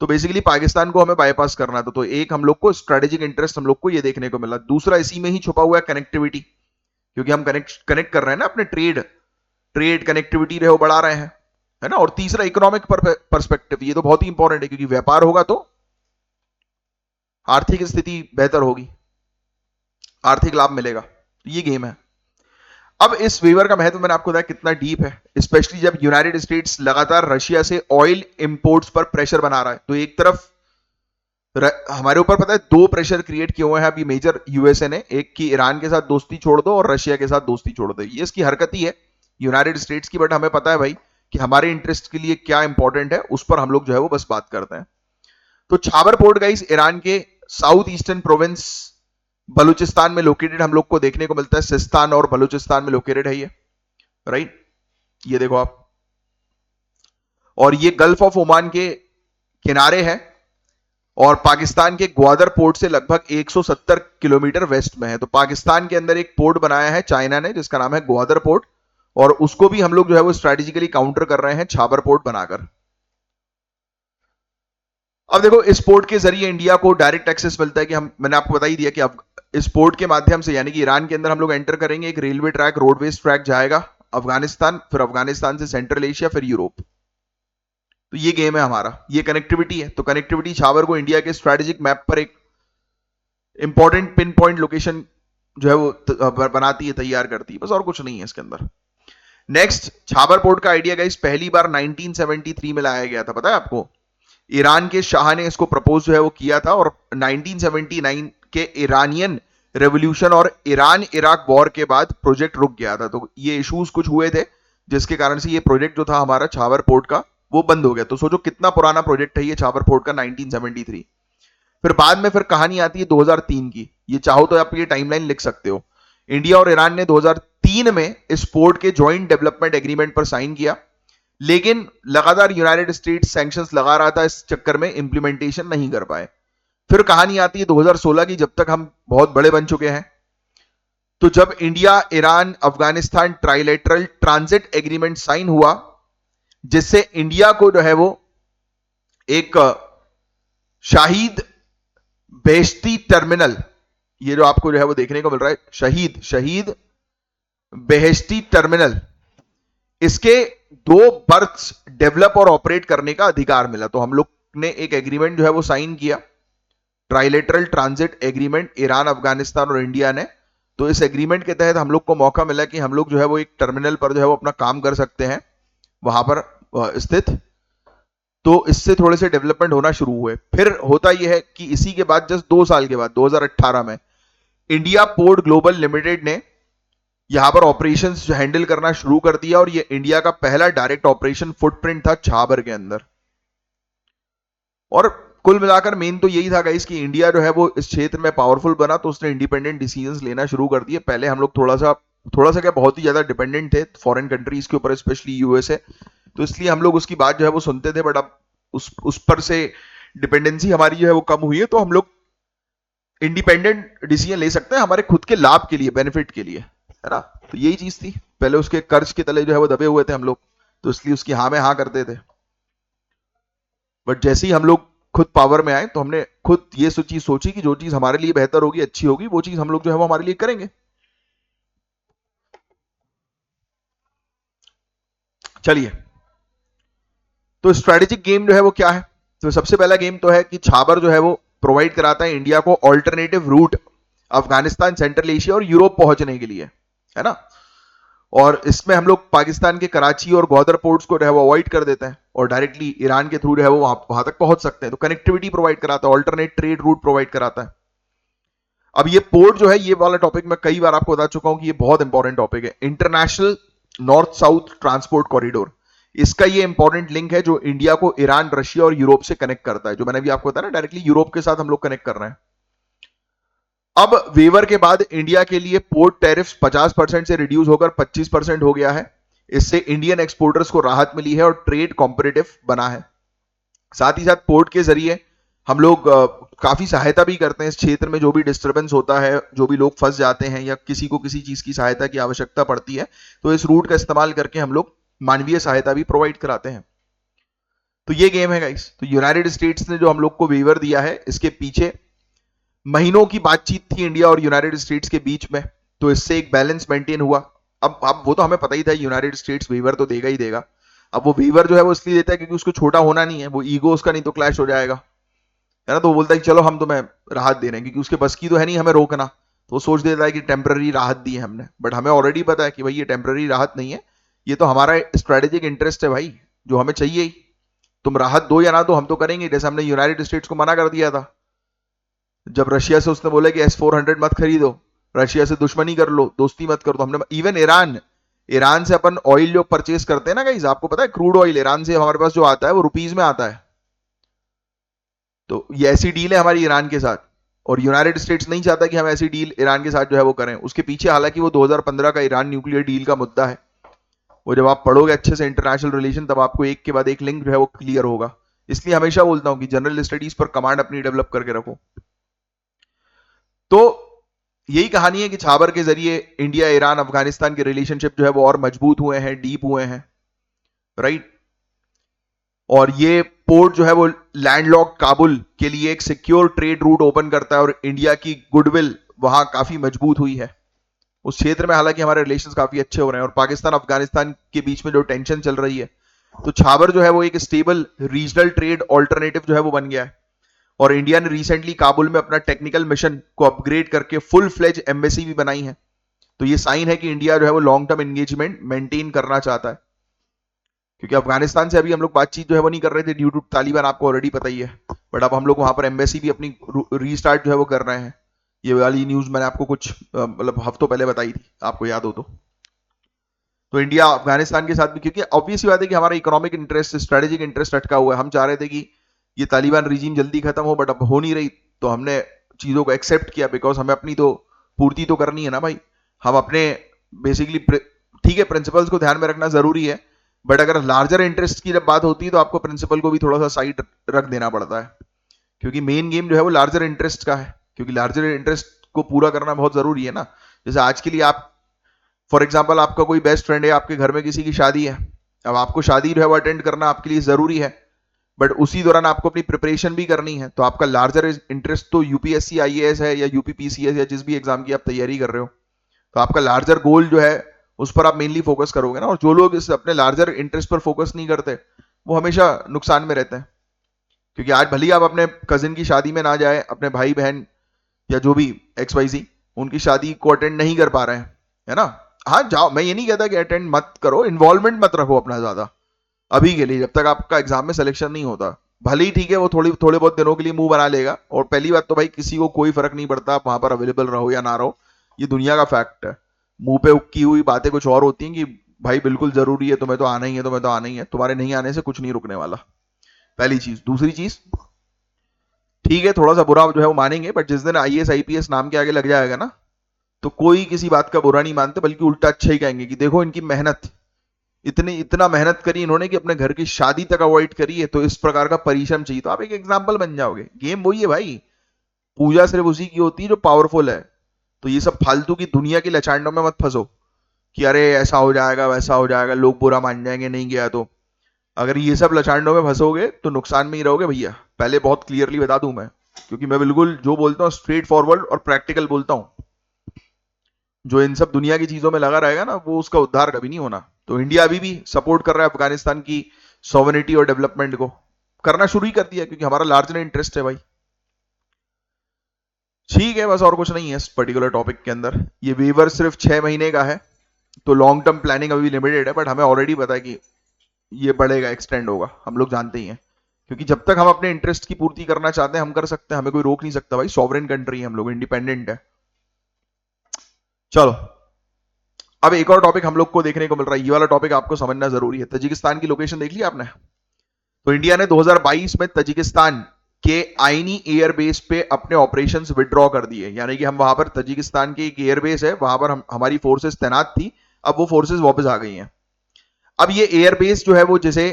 Speaker 1: तो बेसिकली पाकिस्तान को हमें बाईपास करना था। तो एक हम लोग को स्ट्रेटेजिक इंटरेस्ट हम लोग को ये देखने को मिला। दूसरा इसी में ही छुपा हुआ है कनेक्टिविटी, क्योंकि हम कनेक्ट कर रहे हैं ना अपने ट्रेड कनेक्टिविटी रहे हो बढ़ा रहे हैं, है ना। और तीसरा इकोनॉमिक पर्सपेक्टिव, ये तो बहुत ही इंपॉर्टेंट है, क्योंकि व्यापार होगा तो आर्थिक स्थिति बेहतर होगी, आर्थिक लाभ मिलेगा। तो ये गेम है। अब इस वेवर का महत्व मैंने आपको बताया कितना डीप है, स्पेशली जब यूनाइटेड स्टेट्स लगातार रशिया से ऑयल इंपोर्ट्स पर प्रेशर बना रहा है। तो एक तरफ हमारे ऊपर पता है 2 प्रेशर क्रिएट किए हुए हैं अभी मेजर यूएसए ने, एक कि ईरान के साथ दोस्ती छोड़ दो और रशिया के साथ दोस्ती छोड़ दो। ये इसकी हरकत ही है यूनाइटेड स्टेट्स की, बट हमें पता है भाई कि हमारे इंटरेस्ट के लिए क्या इंपॉर्टेंट है, उस पर हम लोग जो है वो बस बात करते हैं। तो छाबर पोर्ट गाइस ईरान के साउथ ईस्टर्न प्रोविंस बलूचिस्तान में लोकेटेड हम लोग को देखने को मिलता है। सिस्तान और बलूचिस्तान में लोकेटेड है ये, राइट। ये देखो आप, और ये गल्फ ऑफ ओमान के किनारे है, और पाकिस्तान के ग्वादर पोर्ट से लगभग 170 किलोमीटर वेस्ट में है। तो पाकिस्तान के अंदर एक पोर्ट बनाया है चाइना ने, जिसका नाम है ग्वादर पोर्ट, और उसको भी हम लोग जो है वो स्ट्रेटेजिकली काउंटर कर रहे हैं छाबर पोर्ट बनाकर। अब देखो, इस पोर्ट के जरिए इंडिया को डायरेक्ट एक्सेस मिलता है कि मैंने आपको बता ही दिया कि अब इस पोर्ट के माध्यम से, यानी कि ईरान के अंदर हम लोग एंटर करेंगे, एक रेलवे ट्रैक, रोडवेज ट्रैक जाएगा अफगानिस्तान, फिर अफगानिस्तान से सेंट्रल एशिया, फिर यूरोप। तो ये गेम है हमारा, ये कनेक्टिविटी है। तो कनेक्टिविटी छावर को इंडिया के स्ट्रेटेजिक मैप पर एक इंपॉर्टेंट पिन पॉइंट लोकेशन जो है वो बनाती है, तैयार करती है, बस और कुछ नहीं है इसके अंदर। नेक्स्ट, छाबर पोर्ट का आइडिया गाइस पहली बार 1973 में लाया गया था, पता है आपको। ईरान के शाह ने इसको प्रपोज जो है वो किया था, और 1979 के ईरानियन रेवोल्यूशन और ईरान इराक वॉर के बाद प्रोजेक्ट रुक गया था। तो ये इश्यूज कुछ हुए थे, जिसके कारण से ये प्रोजेक्ट जो था हमारा छावर पोर्ट का, वो बंद हो गया। तो सोचो कितना पुराना प्रोजेक्ट है ये छावर पोर्ट का, 1973। फिर बाद में फिर कहानी आती है 2003 की। ये चाहो तो आप ये टाइमलाइन लिख सकते हो। इंडिया और ईरान ने 2003 में इस पोर्ट के ज्वाइंट डेवलपमेंट एग्रीमेंट पर साइन किया, लेकिन लगातार यूनाइटेड स्टेट्स सैंक्शंस लगा रहा था, इस चक्कर में इंप्लीमेंटेशन नहीं कर पाए। फिर कहानी आती है 2016 की, जब तक हम बहुत बड़े बन चुके हैं। तो जब India, Iran, Afghanistan trilateral transit agreement sign हुआ, जिससे इंडिया को जो है वो एक शाहिद बेहेश्ती टर्मिनल, ये जो आपको जो है वो देखने को मिल रहा है, शहीद बेहेश्ती टर्मिनल, इसके 2 बर्थ्स डेवलप और ऑपरेट करने का अधिकार मिला। तो हम लोग ने एक एग्रीमेंट जो है वो साइन किया, trilateral transit agreement, Iran, Afghanistan और इंडिया ने। तो इस एग्रीमेंट के तहत हम लोग को मौका मिला कि हम लोग जो है वो एक टर्मिनल पर जो है वो अपना काम कर सकते हैं, वहां पर स्थित। तो इससे थोड़े से डेवलपमेंट होना शुरू हुए। फिर होता यह है कि इसी के बाद जस्ट 2 साल के बाद 2018 में इंडिया पोर्ट ग्लोबल लिमिटेड ने यहां पर ऑपरेशंस हैंडल करना शुरू कर दिया और ये इंडिया का पहला डायरेक्ट ऑपरेशन फुटप्रिंट था छाबर के अंदर। और कुल मिलाकर मेन तो यही था गाइस कि इंडिया जो है वो इस क्षेत्र में पावरफुल बना तो उसने इंडिपेंडेंट डिसीजंस लेना शुरू कर दिए। पहले हम लोग थोड़ा सा क्या बहुत ही ज्यादा डिपेंडेंट थे फॉरेन कंट्रीज के ऊपर, स्पेशली यूएसए, तो इसलिए हम लोग उसकी बात जो है वो सुनते थे। बट अब उस पर से डिपेंडेंसी हमारी जो है वो कम हुई है, तो हम लोग इंडिपेंडेंट डिसीजन ले सकते हैं हमारे खुद के लाभ के लिए, बेनिफिट के लिए, है ना। तो यही चीज थी। पहले उसके कर्ज के तले जो है वो दबे हुए थे हम लोग, तो इसलिए उसकी हाँ में हाँ करते थे। बट जैसे ही हम लोग खुद पावर में आए तो हमने खुद ये चीज सोची कि जो चीज हमारे लिए बेहतर होगी, अच्छी होगी, वो चीज हम लोग जो है वो हमारे लिए करेंगे। चलिए, तो स्ट्रेटेजिक गेम जो है वो क्या है? तो सबसे पहला गेम तो है कि छाबर जो है वो प्रोवाइड कराता है इंडिया को alternative root Afghanistan, central Asia और यूरोप पहुंचने के लिए, है ना। और इसमें हम लोग पाकिस्तान के कराची और ग्वादर पोर्ट्स को जो है वो अवॉइड कर देते हैं और डायरेक्टली ईरान के थ्रू जो है वो वहां तक पहुंच सकते हैं। तो कनेक्टिविटी प्रोवाइड कराता है, ऑल्टरनेट ट्रेड रूट प्रोवाइड कराता है। अब ये पोर्ट जो है, ये वाला टॉपिक मैं कई बार आपको बता चुका हूं कि ये बहुत इंपॉर्टेंट टॉपिक है। International north south transport corridor, इसका ये इंपॉर्टेंट लिंक है जो इंडिया को ईरान, रशिया और यूरोप से कनेक्ट करता है। जो मैंने भी आपको बताया ना, डायरेक्टली यूरोप के साथ हम लोग कनेक्ट कर रहे हैं। अब वेवर के बाद इंडिया के लिए पोर्ट टैरिफ्स 50% से रिड्यूस होकर 25% हो गया है। इससे इंडियन एक्सपोर्टर्स को राहत मिली है और ट्रेड कॉम्पिटिटिव बना है। साथ ही साथ पोर्ट के जरिए हम लोग काफी सहायता भी करते हैं इस क्षेत्र में। जो भी डिस्टर्बेंस होता है, जो भी लोग फंस जाते हैं या किसी को किसी चीज की सहायता की आवश्यकता पड़ती है, तो इस रूट का इस्तेमाल करके हम लोग मानवीय सहायता भी प्रोवाइड कराते हैं। तो ये गेम है गाइस। तो यूनाइटेड स्टेट्स ने जो हम लोग को वेवर दिया है, इसके पीछे महीनों की बातचीत थी इंडिया और यूनाइटेड स्टेट्स के बीच में, तो इससे एक बैलेंस मेंटेन हुआ। अब वो तो हमें पता ही था यूनाइटेड स्टेट्स वेवर तो देगा ही देगा। अब वो वेवर जो है वो इसलिए देता है क्योंकि उसको छोटा होना नहीं है, वो ईगो उसका नहीं तो क्लैश हो जाएगा, है ना। तो वो बोलता है कि चलो हम तुम्हें राहत दे रहे हैं, क्योंकि उसके बस की तो है नहीं हमें रोकना। तो वो सोच देता है कि टेम्पररी राहत दी है हमने, बट हमें ऑलरेडी पता है कि भाई ये टेम्पररी राहत नहीं है, ये तो हमारा स्ट्रेटेजिक इंटरेस्ट है भाई, जो हमें चाहिए ही। तुम राहत दो या ना दो, हम तो करेंगे। जैसे हमने यूनाइटेड स्टेट्स को मना कर दिया था जब रशिया से उसने बोला कि S-400 मत खरीदो, रशिया से दुश्मनी कर लो, दोस्ती मत करो, तो हमने इवन ईरान से अपन ऑयल जो परचेज करते हैं ना गाइस, आपको पता है क्रूड ऑयल ईरान से हमारे पास जो आता है वो रुपीज में आता है। तो ये ऐसी डील है हमारी ईरान के साथ, और यूनाइटेड स्टेट्स नहीं चाहता कि हम ऐसी डील ईरान के साथ जो है वो करें। उसके पीछे हालांकि वो 2015 का ईरान न्यूक्लियर डील का मुद्दा है, वो जब आप पढ़ोगे अच्छे से इंटरनेशनल रिलेशन, तब आपको एक के बाद एक लिंक जो है वो क्लियर होगा। इसलिए हमेशा बोलता हूं कि जनरल स्टडीज पर कमांड अपनी डेवलप करके रखो। तो यही कहानी है कि छाबर के जरिए इंडिया, ईरान, अफगानिस्तान के रिलेशनशिप जो है वो और मजबूत हुए हैं, डीप हुए हैं, राइट। और ये पोर्ट जो है वो लैंडलॉक्ड काबुल के लिए एक सिक्योर ट्रेड रूट ओपन करता है और इंडिया की गुडविल वहां काफी मजबूत हुई है उस क्षेत्र में। हालांकि हमारे रिलेशंस काफी अच्छे हो रहे हैं, और पाकिस्तान अफगानिस्तान के बीच में जो टेंशन चल रही है, तो छाबर जो है वो एक स्टेबल रीजनल ट्रेड ऑल्टरनेटिव जो है वो बन गया है। और इंडिया ने रिसेंटली काबुल में अपना टेक्निकल मिशन को अपग्रेड करके फुल फ्लेज एम्बेसी भी बनाई है। तो ये साइन है कि इंडिया जो है वो लॉन्ग टर्म एंगेजमेंट मेंटेन करना चाहता है, क्योंकि अफगानिस्तान से अभी हम लोग बातचीत जो है वो नहीं कर रहे थे ड्यू टू तालिबान, आपको ऑलरेडी पता ही है। बट अब हम लोग वहां पर एम्बेसी भी अपनी रीस्टार्ट जो है वो कर रहे हैं। ये वाली न्यूज मैंने आपको कुछ मतलब हफ्तों पहले बताई थी, आपको याद हो तो इंडिया अफगानिस्तान के साथ भी, क्योंकि ऑब्वियस बात है कि हमारा इकोनॉमिक इंटरेस्ट, स्ट्रेटेजिक इंटरेस्ट अटका हुआ है। हम चाह रहे थे कि ये तालिबान रिजीम जल्दी खत्म हो, बट अब हो नहीं रही, तो हमने चीजों को एक्सेप्ट किया, बिकॉज हमें अपनी तो पूर्ति तो करनी है ना भाई। हम अपने बेसिकली, ठीक है, प्रिंसिपल्स को ध्यान में रखना जरूरी है, बट अगर लार्जर इंटरेस्ट की जब बात होती है तो आपको प्रिंसिपल को भी थोड़ा सा साइड रख देना पड़ता है, क्योंकि मेन गेम जो है वो लार्जर इंटरेस्ट का है, क्योंकि लार्जर इंटरेस्ट को पूरा करना बहुत जरूरी है ना। जैसे आज के लिए आप, फॉर एग्जाम्पल, आपका कोई बेस्ट फ्रेंड है, आपके घर में किसी की शादी है, अब आपको शादी जो है वो अटेंड करना आपके लिए जरूरी है, बट उसी दौरान आपको अपनी प्रिपरेशन भी करनी है। तो आपका लार्जर इंटरेस्ट तो यूपीएससी आईएएस है या यूपीपीसीएस या जिस भी एग्जाम की आप तैयारी कर रहे हो, तो आपका लार्जर गोल जो है उस पर आप मेनली फोकस करोगे ना। और जो लोग इस अपने लार्जर इंटरेस्ट पर फोकस नहीं करते, वो हमेशा नुकसान में रहते हैं, क्योंकि आज भले आप अपने कजिन की शादी में ना जाए, अपने भाई बहन या जो भी XYZ उनकी शादी को अटेंड नहीं कर पा रहे हैं, है ना। हाँ जाओ, मैं ये नहीं कहता कि अटेंड मत करो, इन्वॉल्वमेंट मत रखो अपना ज्यादा अभी के लिए, जब तक आपका एग्जाम में सिलेक्शन नहीं होता। भले ही ठीक है वो थोड़े बहुत दिनों के लिए मुंह बना लेगा, और पहली बात तो भाई किसी को कोई फर्क नहीं पड़ता आप वहां पर अवेलेबल रहो या ना रहो, ये दुनिया का फैक्ट है। मुंह पे उक्की हुई बातें कुछ और होती हैं कि भाई बिल्कुल जरूरी है तुम्हें तो आना ही है, तुम्हें तो आना ही है, तुम्हारे नहीं आने से कुछ नहीं रुकने वाला, पहली चीज। दूसरी चीज, ठीक है थोड़ा सा बुरा जो है वो मानेंगे, बट जिस दिन आईएएस आईपीएस नाम के आगे लग जाएगा ना, तो कोई किसी बात का बुरा नहीं मानते, बल्कि उल्टा अच्छा ही कहेंगे कि देखो इनकी मेहनत, इतना मेहनत करी इन्होंने कि अपने घर की शादी तक अवॉइड करी है, तो इस प्रकार का परिश्रम चाहिए, तो आप एक एग्जाम्पल बन जाओगे। गेम वही है भाई, पूजा सिर्फ उसी की होती है जो पावरफुल है। तो ये सब फालतू की दुनिया की लचांडों में मत फंसो कि अरे ऐसा हो जाएगा वैसा हो जाएगा, लोग बुरा मान जाएंगे नहीं गया तो। अगर ये सब लचांडों में फंसोगे तो नुकसान में ही रहोगे भैया, पहले बहुत क्लियरली बता दूं मैं, क्योंकि मैं बिल्कुल जो बोलता हूँ स्ट्रेट फॉरवर्ड और प्रैक्टिकल बोलता हूँ। जो इन सब दुनिया की चीजों में लगा रहेगा ना, वो उसका उद्धार कभी नहीं होना। तो इंडिया अभी भी सपोर्ट कर रहा है अफगानिस्तान की सॉवरेनिटी और डेवलपमेंट को, करना शुरू ही कर दिया क्योंकि हमारा लार्जर इंटरेस्ट है भाई। ठीक है, बस और कुछ नहीं है इस पर्टिकुलर टॉपिक के अंदर। ये वेवर सिर्फ 6 महीने का है, तो लॉन्ग टर्म प्लानिंग अभी लिमिटेड है, बट हमें ऑलरेडी पता है कि ये बढ़ेगा, एक्सटेंड होगा, हम लोग जानते ही हैं। क्योंकि जब तक हम अपने इंटरेस्ट की पूर्ति करना चाहते हैं हम कर सकते हैं, हमें कोई रोक नहीं सकता भाई, सॉवरेन कंट्री है हम लोग, इंडिपेंडेंट है। चलो, अब एक और टॉपिक हम लोग को देखने को मिल रहा है, ये वाला टॉपिक आपको समझना जरूरी है। तजिकिस्तान की लोकेशन देख लिया आपने? तो इंडिया ने 2022 में तजिकिस्तान के आईनी एयरबेस पे अपने ऑपरेशंस विड्रॉ कर दिए, यानी कि हम वहां पर, तजिकिस्तान की एक एयरबेस है वहां पर हमारी फोर्सेस तैनात थी, अब वो फोर्सेस वापस आ गई हैं। अब ये एयरबेस जो है वो जिसे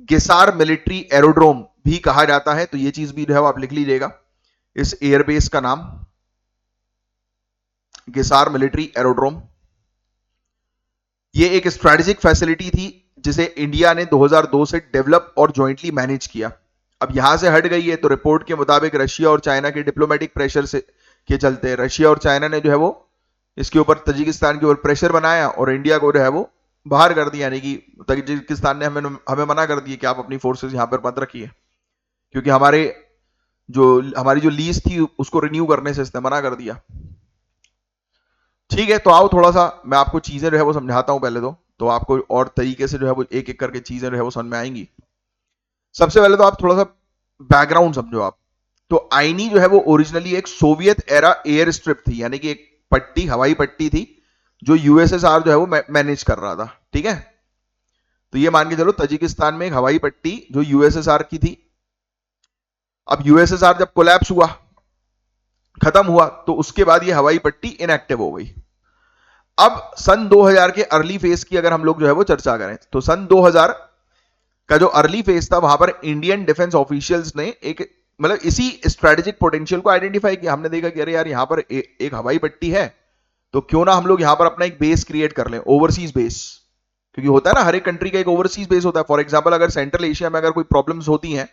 Speaker 1: गिसार मिलिट्री एरोड्रोम भी कहा जाता है, तो ये चीज भी जो है वो आप लिख लीजिएगा, इस एयरबेस का नाम गिसार मिलिट्री एरोड्रोम। ये एक स्ट्रेटेजिक फैसिलिटी थी जिसे इंडिया ने 2002 से डेवलप और ज्वाइंटली मैनेज किया। अब यहां से हट गई है तो रिपोर्ट के मुताबिक रशिया और चाइना के डिप्लोमेटिक प्रेशर से के चलते रशिया और चाइना ने जो है वो इसके ऊपर, तजिकिस्तान के ऊपर प्रेशर बनाया और इंडिया को जो है वो बाहर कर दिया, यानी कि तजिकिस्तान ने हमें मना कर दिया कि आप अपनी फोर्सेस यहां पर मत रखिए, क्योंकि हमारी जो लीज थी उसको रिन्यू करने से इसने मना कर दिया। ठीक है, तो आओ थोड़ा सा मैं आपको चीजें जो है वो समझाता हूं पहले तो आपको और तरीके से जो है वो एक एक करके चीजें जो है वो समझ में आएंगी। सबसे पहले तो आप थोड़ा सा बैकग्राउंड समझो आप। तो आईनी जो है वो ओरिजिनली एक सोवियत एरा एयर स्ट्रिप थी, यानी कि एक पट्टी, हवाई पट्टी थी जो यूएसएसआर जो है वो मैनेज कर रहा था। ठीक है, तो ये मान के चलो तजिकिस्तान में एक हवाई पट्टी जो यूएसएसआर की थी। अब यूएसएसआर जब कोलैप्स हुआ, खत्म हुआ, तो उसके बाद ये हवाई पट्टी इनएक्टिव हो गई। अब सन 2000 के अर्ली फेज की अगर हम लोग जो है वो चर्चा करें, तो सन 2000 का जो अर्ली फेज था वहां पर इंडियन डिफेंस ऑफिशियल्स ने एक, मतलब इसी स्ट्रेटेजिक पोटेंशियल को आइडेंटिफाई किया। हमने देखा कि अरे यार यहाँ पर एक हवाई पट्टी है, तो क्यों ना हम लोग यहाँ पर अपना एक बेस क्रिएट कर लें, ओवरसीज बेस। क्योंकि होता है ना, हर एक कंट्री का एक ओवरसीज बेस होता है। फॉर एग्जाम्पल अगर सेंट्रल एशिया में अगर कोई प्रॉब्लम्स होती हैं,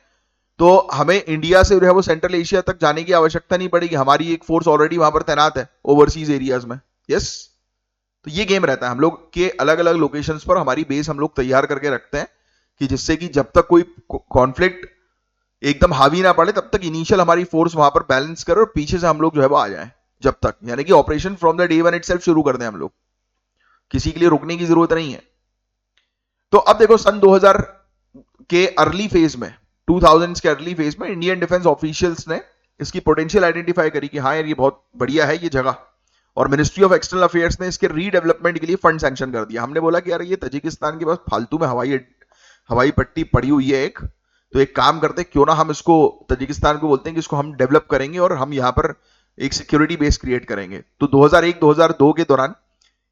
Speaker 1: तो हमें इंडिया से जो है वो सेंट्रल एशिया तक जाने की आवश्यकता नहीं पड़ेगी, हमारी एक फोर्स ऑलरेडी वहां पर तैनात है ओवरसीज एरियाज में। यस, तो ये गेम रहता है, हम लोग के अलग अलग लोकेशंस पर हमारी बेस हम लोग तैयार करके रखते हैं, कि जिससे कि जब तक कोई कॉन्फ्लिक्ट एकदम हावी ना पड़े तब तक इनिशियल हमारी फोर्स वहां पर बैलेंस करे और पीछे से हम लोग जो है वो आ जाए जब तक, यानी कि operation from the day one itself शुरू कर दें हम लोग, किसी के लिए रुकने की जरूरत नहीं है। तो अब देखो सन 2000 के अर्ली फेज में, 2000 के अर्ली फेज में इंडियन डिफेंस ऑफिशियल्स ने इसकी पोटेंशियल आइडेंटिफाई करी कि हाँ यार ये बहुत बढ़िया है ये जगह, और मिनिस्ट्री ऑफ एक्सटर्नल अफेयर्स ने इसके रीडेवलपमेंट के लिए फंड सैंक्शन कर दिया। हमने बोला कि यार ये तजिकिस्तान के पास फालतू में हवाई पट्टी पड़ी हुई है एक, तो एक काम करते क्यों ना हम इसको, तजिकिस्तान को बोलते हैं कि इसको हम डेवलप करेंगे और हम यहाँ पर एक सिक्योरिटी बेस क्रिएट करेंगे। तो 2001-2002 के दौरान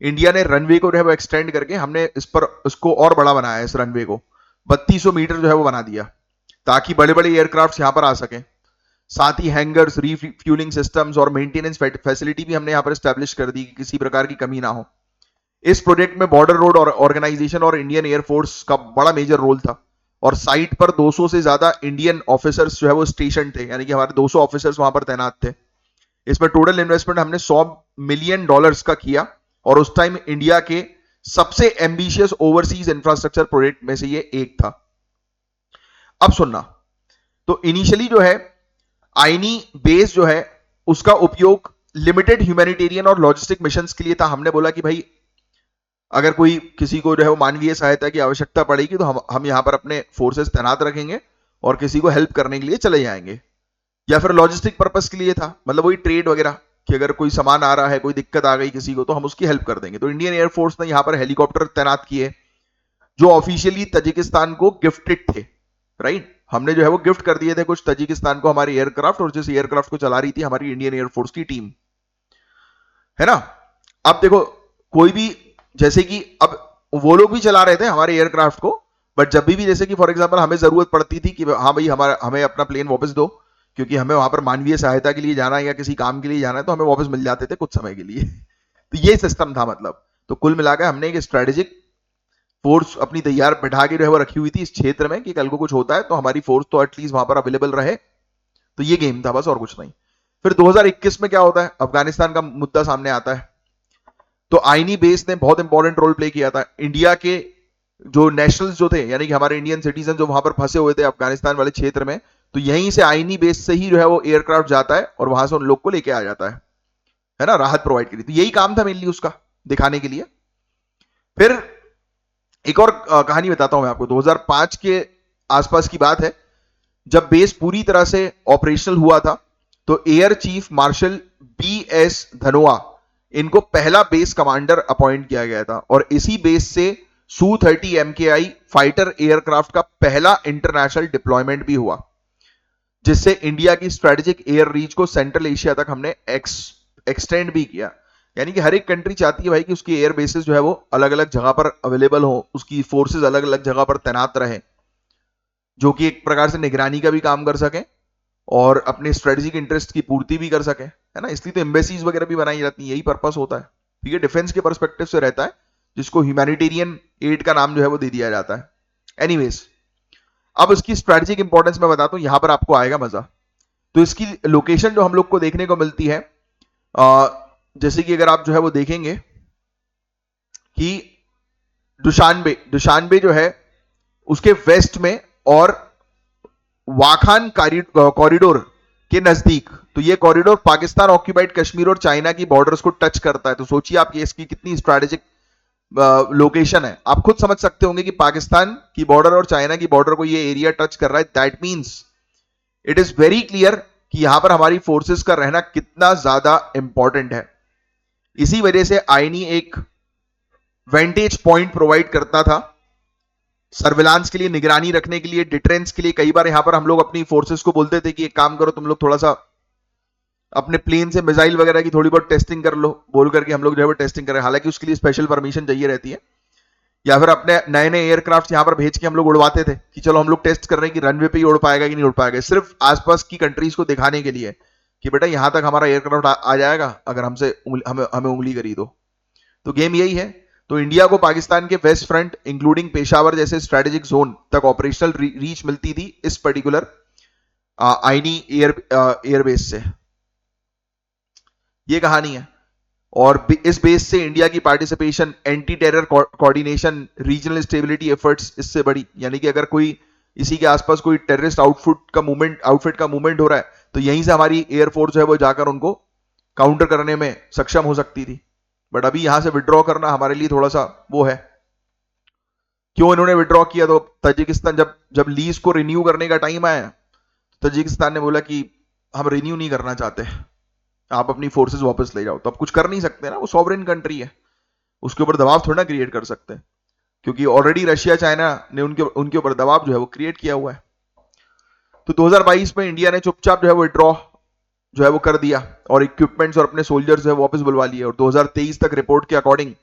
Speaker 1: इंडिया ने रनवे को जो है वो एक्सटेंड करके हमने इसको और बड़ा बनाया, इस रनवे को 3200 मीटर जो है वो बना दिया, ताकि बड़े बड़े एयरक्राफ्ट यहां पर आ सकें। साथ ही हैंगर्स, रीफ्यूलिंग सिस्टम्स और मेंटेनेंस फैसिलिटी भी हमने यहां पर एस्टेब्लिश कर दी, किसी प्रकार की कमी ना हो। इस प्रोजेक्ट में बॉर्डर रोड और ऑर्गेनाइजेशन और इंडियन एयरफोर्स का बड़ा मेजर रोल था, और साइट पर 200 से ज्यादा इंडियन ऑफिसर्स जो है वो स्टेशन थे, यानी कि हमारे 200 ऑफिसर्स वहां पर तैनात थे। इसमें टोटल इन्वेस्टमेंट हमने $100 मिलियन का किया, और उस टाइम इंडिया के सबसे एम्बिशियस ओवरसीज इंफ्रास्ट्रक्चर प्रोजेक्ट में से ये एक था। अब सुनना, तो इनिशियली जो है आईनी बेस जो है उसका उपयोग लिमिटेड ह्यूमैनिटेरियन और लॉजिस्टिक मिशंस के लिए था। हमने बोला कि भाई अगर कोई किसी को जो है वो मानवीय सहायता की आवश्यकता पड़ेगी तो हम यहां पर अपने फोर्सेस तैनात रखेंगे, और किसी को हेल्प करने के लिए चले जाएंगे, या फिर लॉजिस्टिक पर्पस के लिए था, मतलब वही ट्रेड वगैरह कि अगर कोई सामान आ रहा है, कोई दिक्कत आ गई किसी को, तो हम उसकी हेल्प कर देंगे। तो इंडियन एयरफोर्स ने यहाँ पर हेलीकॉप्टर तैनात किए जो ऑफिशियली तजिकिस्तान को गिफ्टेड थे, राइट। हमने जो है वो गिफ्ट कर दिए थे कुछ तजिकिस्तान को हमारे एयरक्राफ्ट, और जिस एयरक्राफ्ट को चला रही थी हमारी इंडियन एयरफोर्स की टीम, है ना। अब देखो कोई भी, जैसे कि अब वो लोग भी चला रहे थे हमारे एयरक्राफ्ट को, बट जब भी जैसे कि फॉर एग्जांपल हमें जरूरत पड़ती थी कि हाँ भाई हमें अपना प्लेन वापस दो, क्योंकि हमें वहां पर मानवीय सहायता के लिए जाना है या किसी काम के लिए जाना है, तो हमें वापस मिल जाते थे कुछ समय के लिए। तो ये सिस्टम था मतलब। तो कुल मिलाकर हमने एक स्ट्रेटेजिक फोर्स अपनी तैयार बैठा के जो है वो रखी हुई थी इस क्षेत्र में कि कल को कुछ होता है तो हमारी फोर्स तो एटलीस्ट वहां पर अवेलेबल रहे। तो ये गेम था बस, और कुछ नहीं। फिर 2021 में क्या होता है, अफगानिस्तान का मुद्दा सामने आता है। तो आईनी बेस ने बहुत इंपॉर्टेंट रोल प्ले किया था। इंडिया के जो नेशनल्स जो थे, यानी कि हमारे इंडियन सिटीजन जो वहां पर फंसे हुए थे अफगानिस्तान वाले क्षेत्र में, तो यहीं से आईनी बेस से ही जो है वो एयरक्राफ्ट जाता है और वहां से उन लोग को लेके आ जाता है ना, राहत प्रोवाइड करी। तो यही काम था मेनली उसका, दिखाने के लिए। फिर एक और कहानी बताता हूं मैं आपको। 2005 के आसपास की बात है, जब बेस पूरी तरह से ऑपरेशनल हुआ था, तो air chief marshal B S. Dhanoa इनको पहला बेस कमांडर अपॉइंट किया गया था, और इसी बेस से Su-30 MKI फाइटर एयरक्राफ्ट का पहला इंटरनेशनल डिप्लॉयमेंट भी हुआ, जिससे इंडिया की स्ट्रेटेजिक एयर रीच को सेंट्रल एशिया तक हमने एक्सटेंड भी किया। यानी कि हर एक कंट्री चाहती है भाई कि उसकी एयर बेसिस जो है वो अलग अलग जगह पर अवेलेबल हो, उसकी फोर्सेस अलग अलग जगह पर तैनात रहे, जो कि एक प्रकार से निगरानी का भी काम कर सके और अपने स्ट्रेटेजिक इंटरेस्ट की पूर्ति भी कर सके, है ना। इसलिए तो एम्बेसीज वगैरह भी बनाई जाती है, यही पर्पस होता है। ठीक है, डिफेंस के पर्सपेक्टिव से रहता है, जिसको ह्यूमैनिटेरियन एड का नाम जो है वो दे दिया जाता है। एनीवेज, अब इसकी स्ट्रेटेजिक इंपॉर्टेंस मैं बताता हूं, यहां पर आपको आएगा मजा। तो इसकी लोकेशन जो हम लोग को देखने को मिलती है, जैसे कि अगर आप जो है वो देखेंगे कि दुशानबे जो है उसके वेस्ट में और वाखान कॉरिडोर के नजदीक, तो ये कॉरिडोर पाकिस्तान ऑक्यूपाइड कश्मीर और चाइना की बॉर्डर्स को टच करता है। तो सोचिए आप ये इसकी कितनी स्ट्रेटेजिक लोकेशन है। आप खुद समझ सकते होंगे कि पाकिस्तान की बॉर्डर और चाइना की बॉर्डर को ये एरिया टच कर रहा है। That means it is very clear कि यहां पर हमारी फोर्सेस का रहना कितना ज्यादा इंपॉर्टेंट है। इसी वजह से आईनी एक वेंटेज पॉइंट प्रोवाइड करता था सर्विलांस के लिए, निगरानी रखने के लिए, डिटरेंस के लिए। कई बार यहां पर हम लोग अपनी फोर्सेस को बोलते थे कि एक काम करो, तुम लोग थोड़ा सा अपने प्लेन से मिसाइल वगैरह की थोड़ी बहुत टेस्टिंग कर लो, बोल करके हम लोग जो है वो टेस्टिंग करें। हालांकि उसके लिए स्पेशल परमिशन चाहिए रहती है। या फिर अपने नए नए एयरक्राफ्ट यहां पर भेज के हम लोग उड़वाते थे कि चलो हम लोग टेस्ट कर रहे हैं कि रनवे पे ही उड़ पाएगा कि नहीं उड़ पाएगा, सिर्फ आसपास की कंट्रीज को दिखाने के लिए कि बेटा यहां तक हमारा एयरक्राफ्ट आ जाएगा अगर हमसे हमें उंगली करी तो गेम यही है। तो इंडिया को पाकिस्तान के वेस्ट फ्रंट इंक्लूडिंग पेशावर जैसे स्ट्रेटेजिक जोन तक ऑपरेशनल रीच मिलती थी इस पर्टिकुलर आईनी एयरबेस से। ये कहानी है। और इस बेस से इंडिया की participation, anti terror coordination, regional stability efforts इससे बड़ी। यानी कि अगर कोई इसी के आसपास कोई टेररिस्ट आउटफिट का मूवमेंट हो रहा है, तो यहीं से हमारी एयरफोर्स जो है वो जाकर उनको काउंटर करने में सक्षम हो सकती थी। बट अभी यहां से विड्रॉ करना हमारे लिए थोड़ा सा वो है। क्यों इन्होंने विड्रॉ किया? तो तजिकिस्तान जब लीज को रिन्यू करने का टाइम आया, तजिकिस्तान ने बोला कि हम रिन्यू नहीं करना चाहते, आप अपनी फोर्सेस वापस ले जाओ। तो अब कुछ कर नहीं सकते ना, वो सॉवरेन कंट्री है, उसके ऊपर दबाव थोड़ा ना क्रिएट कर सकते, क्योंकि ऑलरेडी रशिया चाइना ने उनके ऊपर दबाव जो है वो क्रिएट किया हुआ है। तो 2022 में इंडिया ने चुपचाप जो है वो विड्रॉ जो है वो कर दिया और इक्विपमेंट्स और अपने सोल्जर्स जो है वापस बुलवा लिए। और 2023 तक रिपोर्ट के अकॉर्डिंग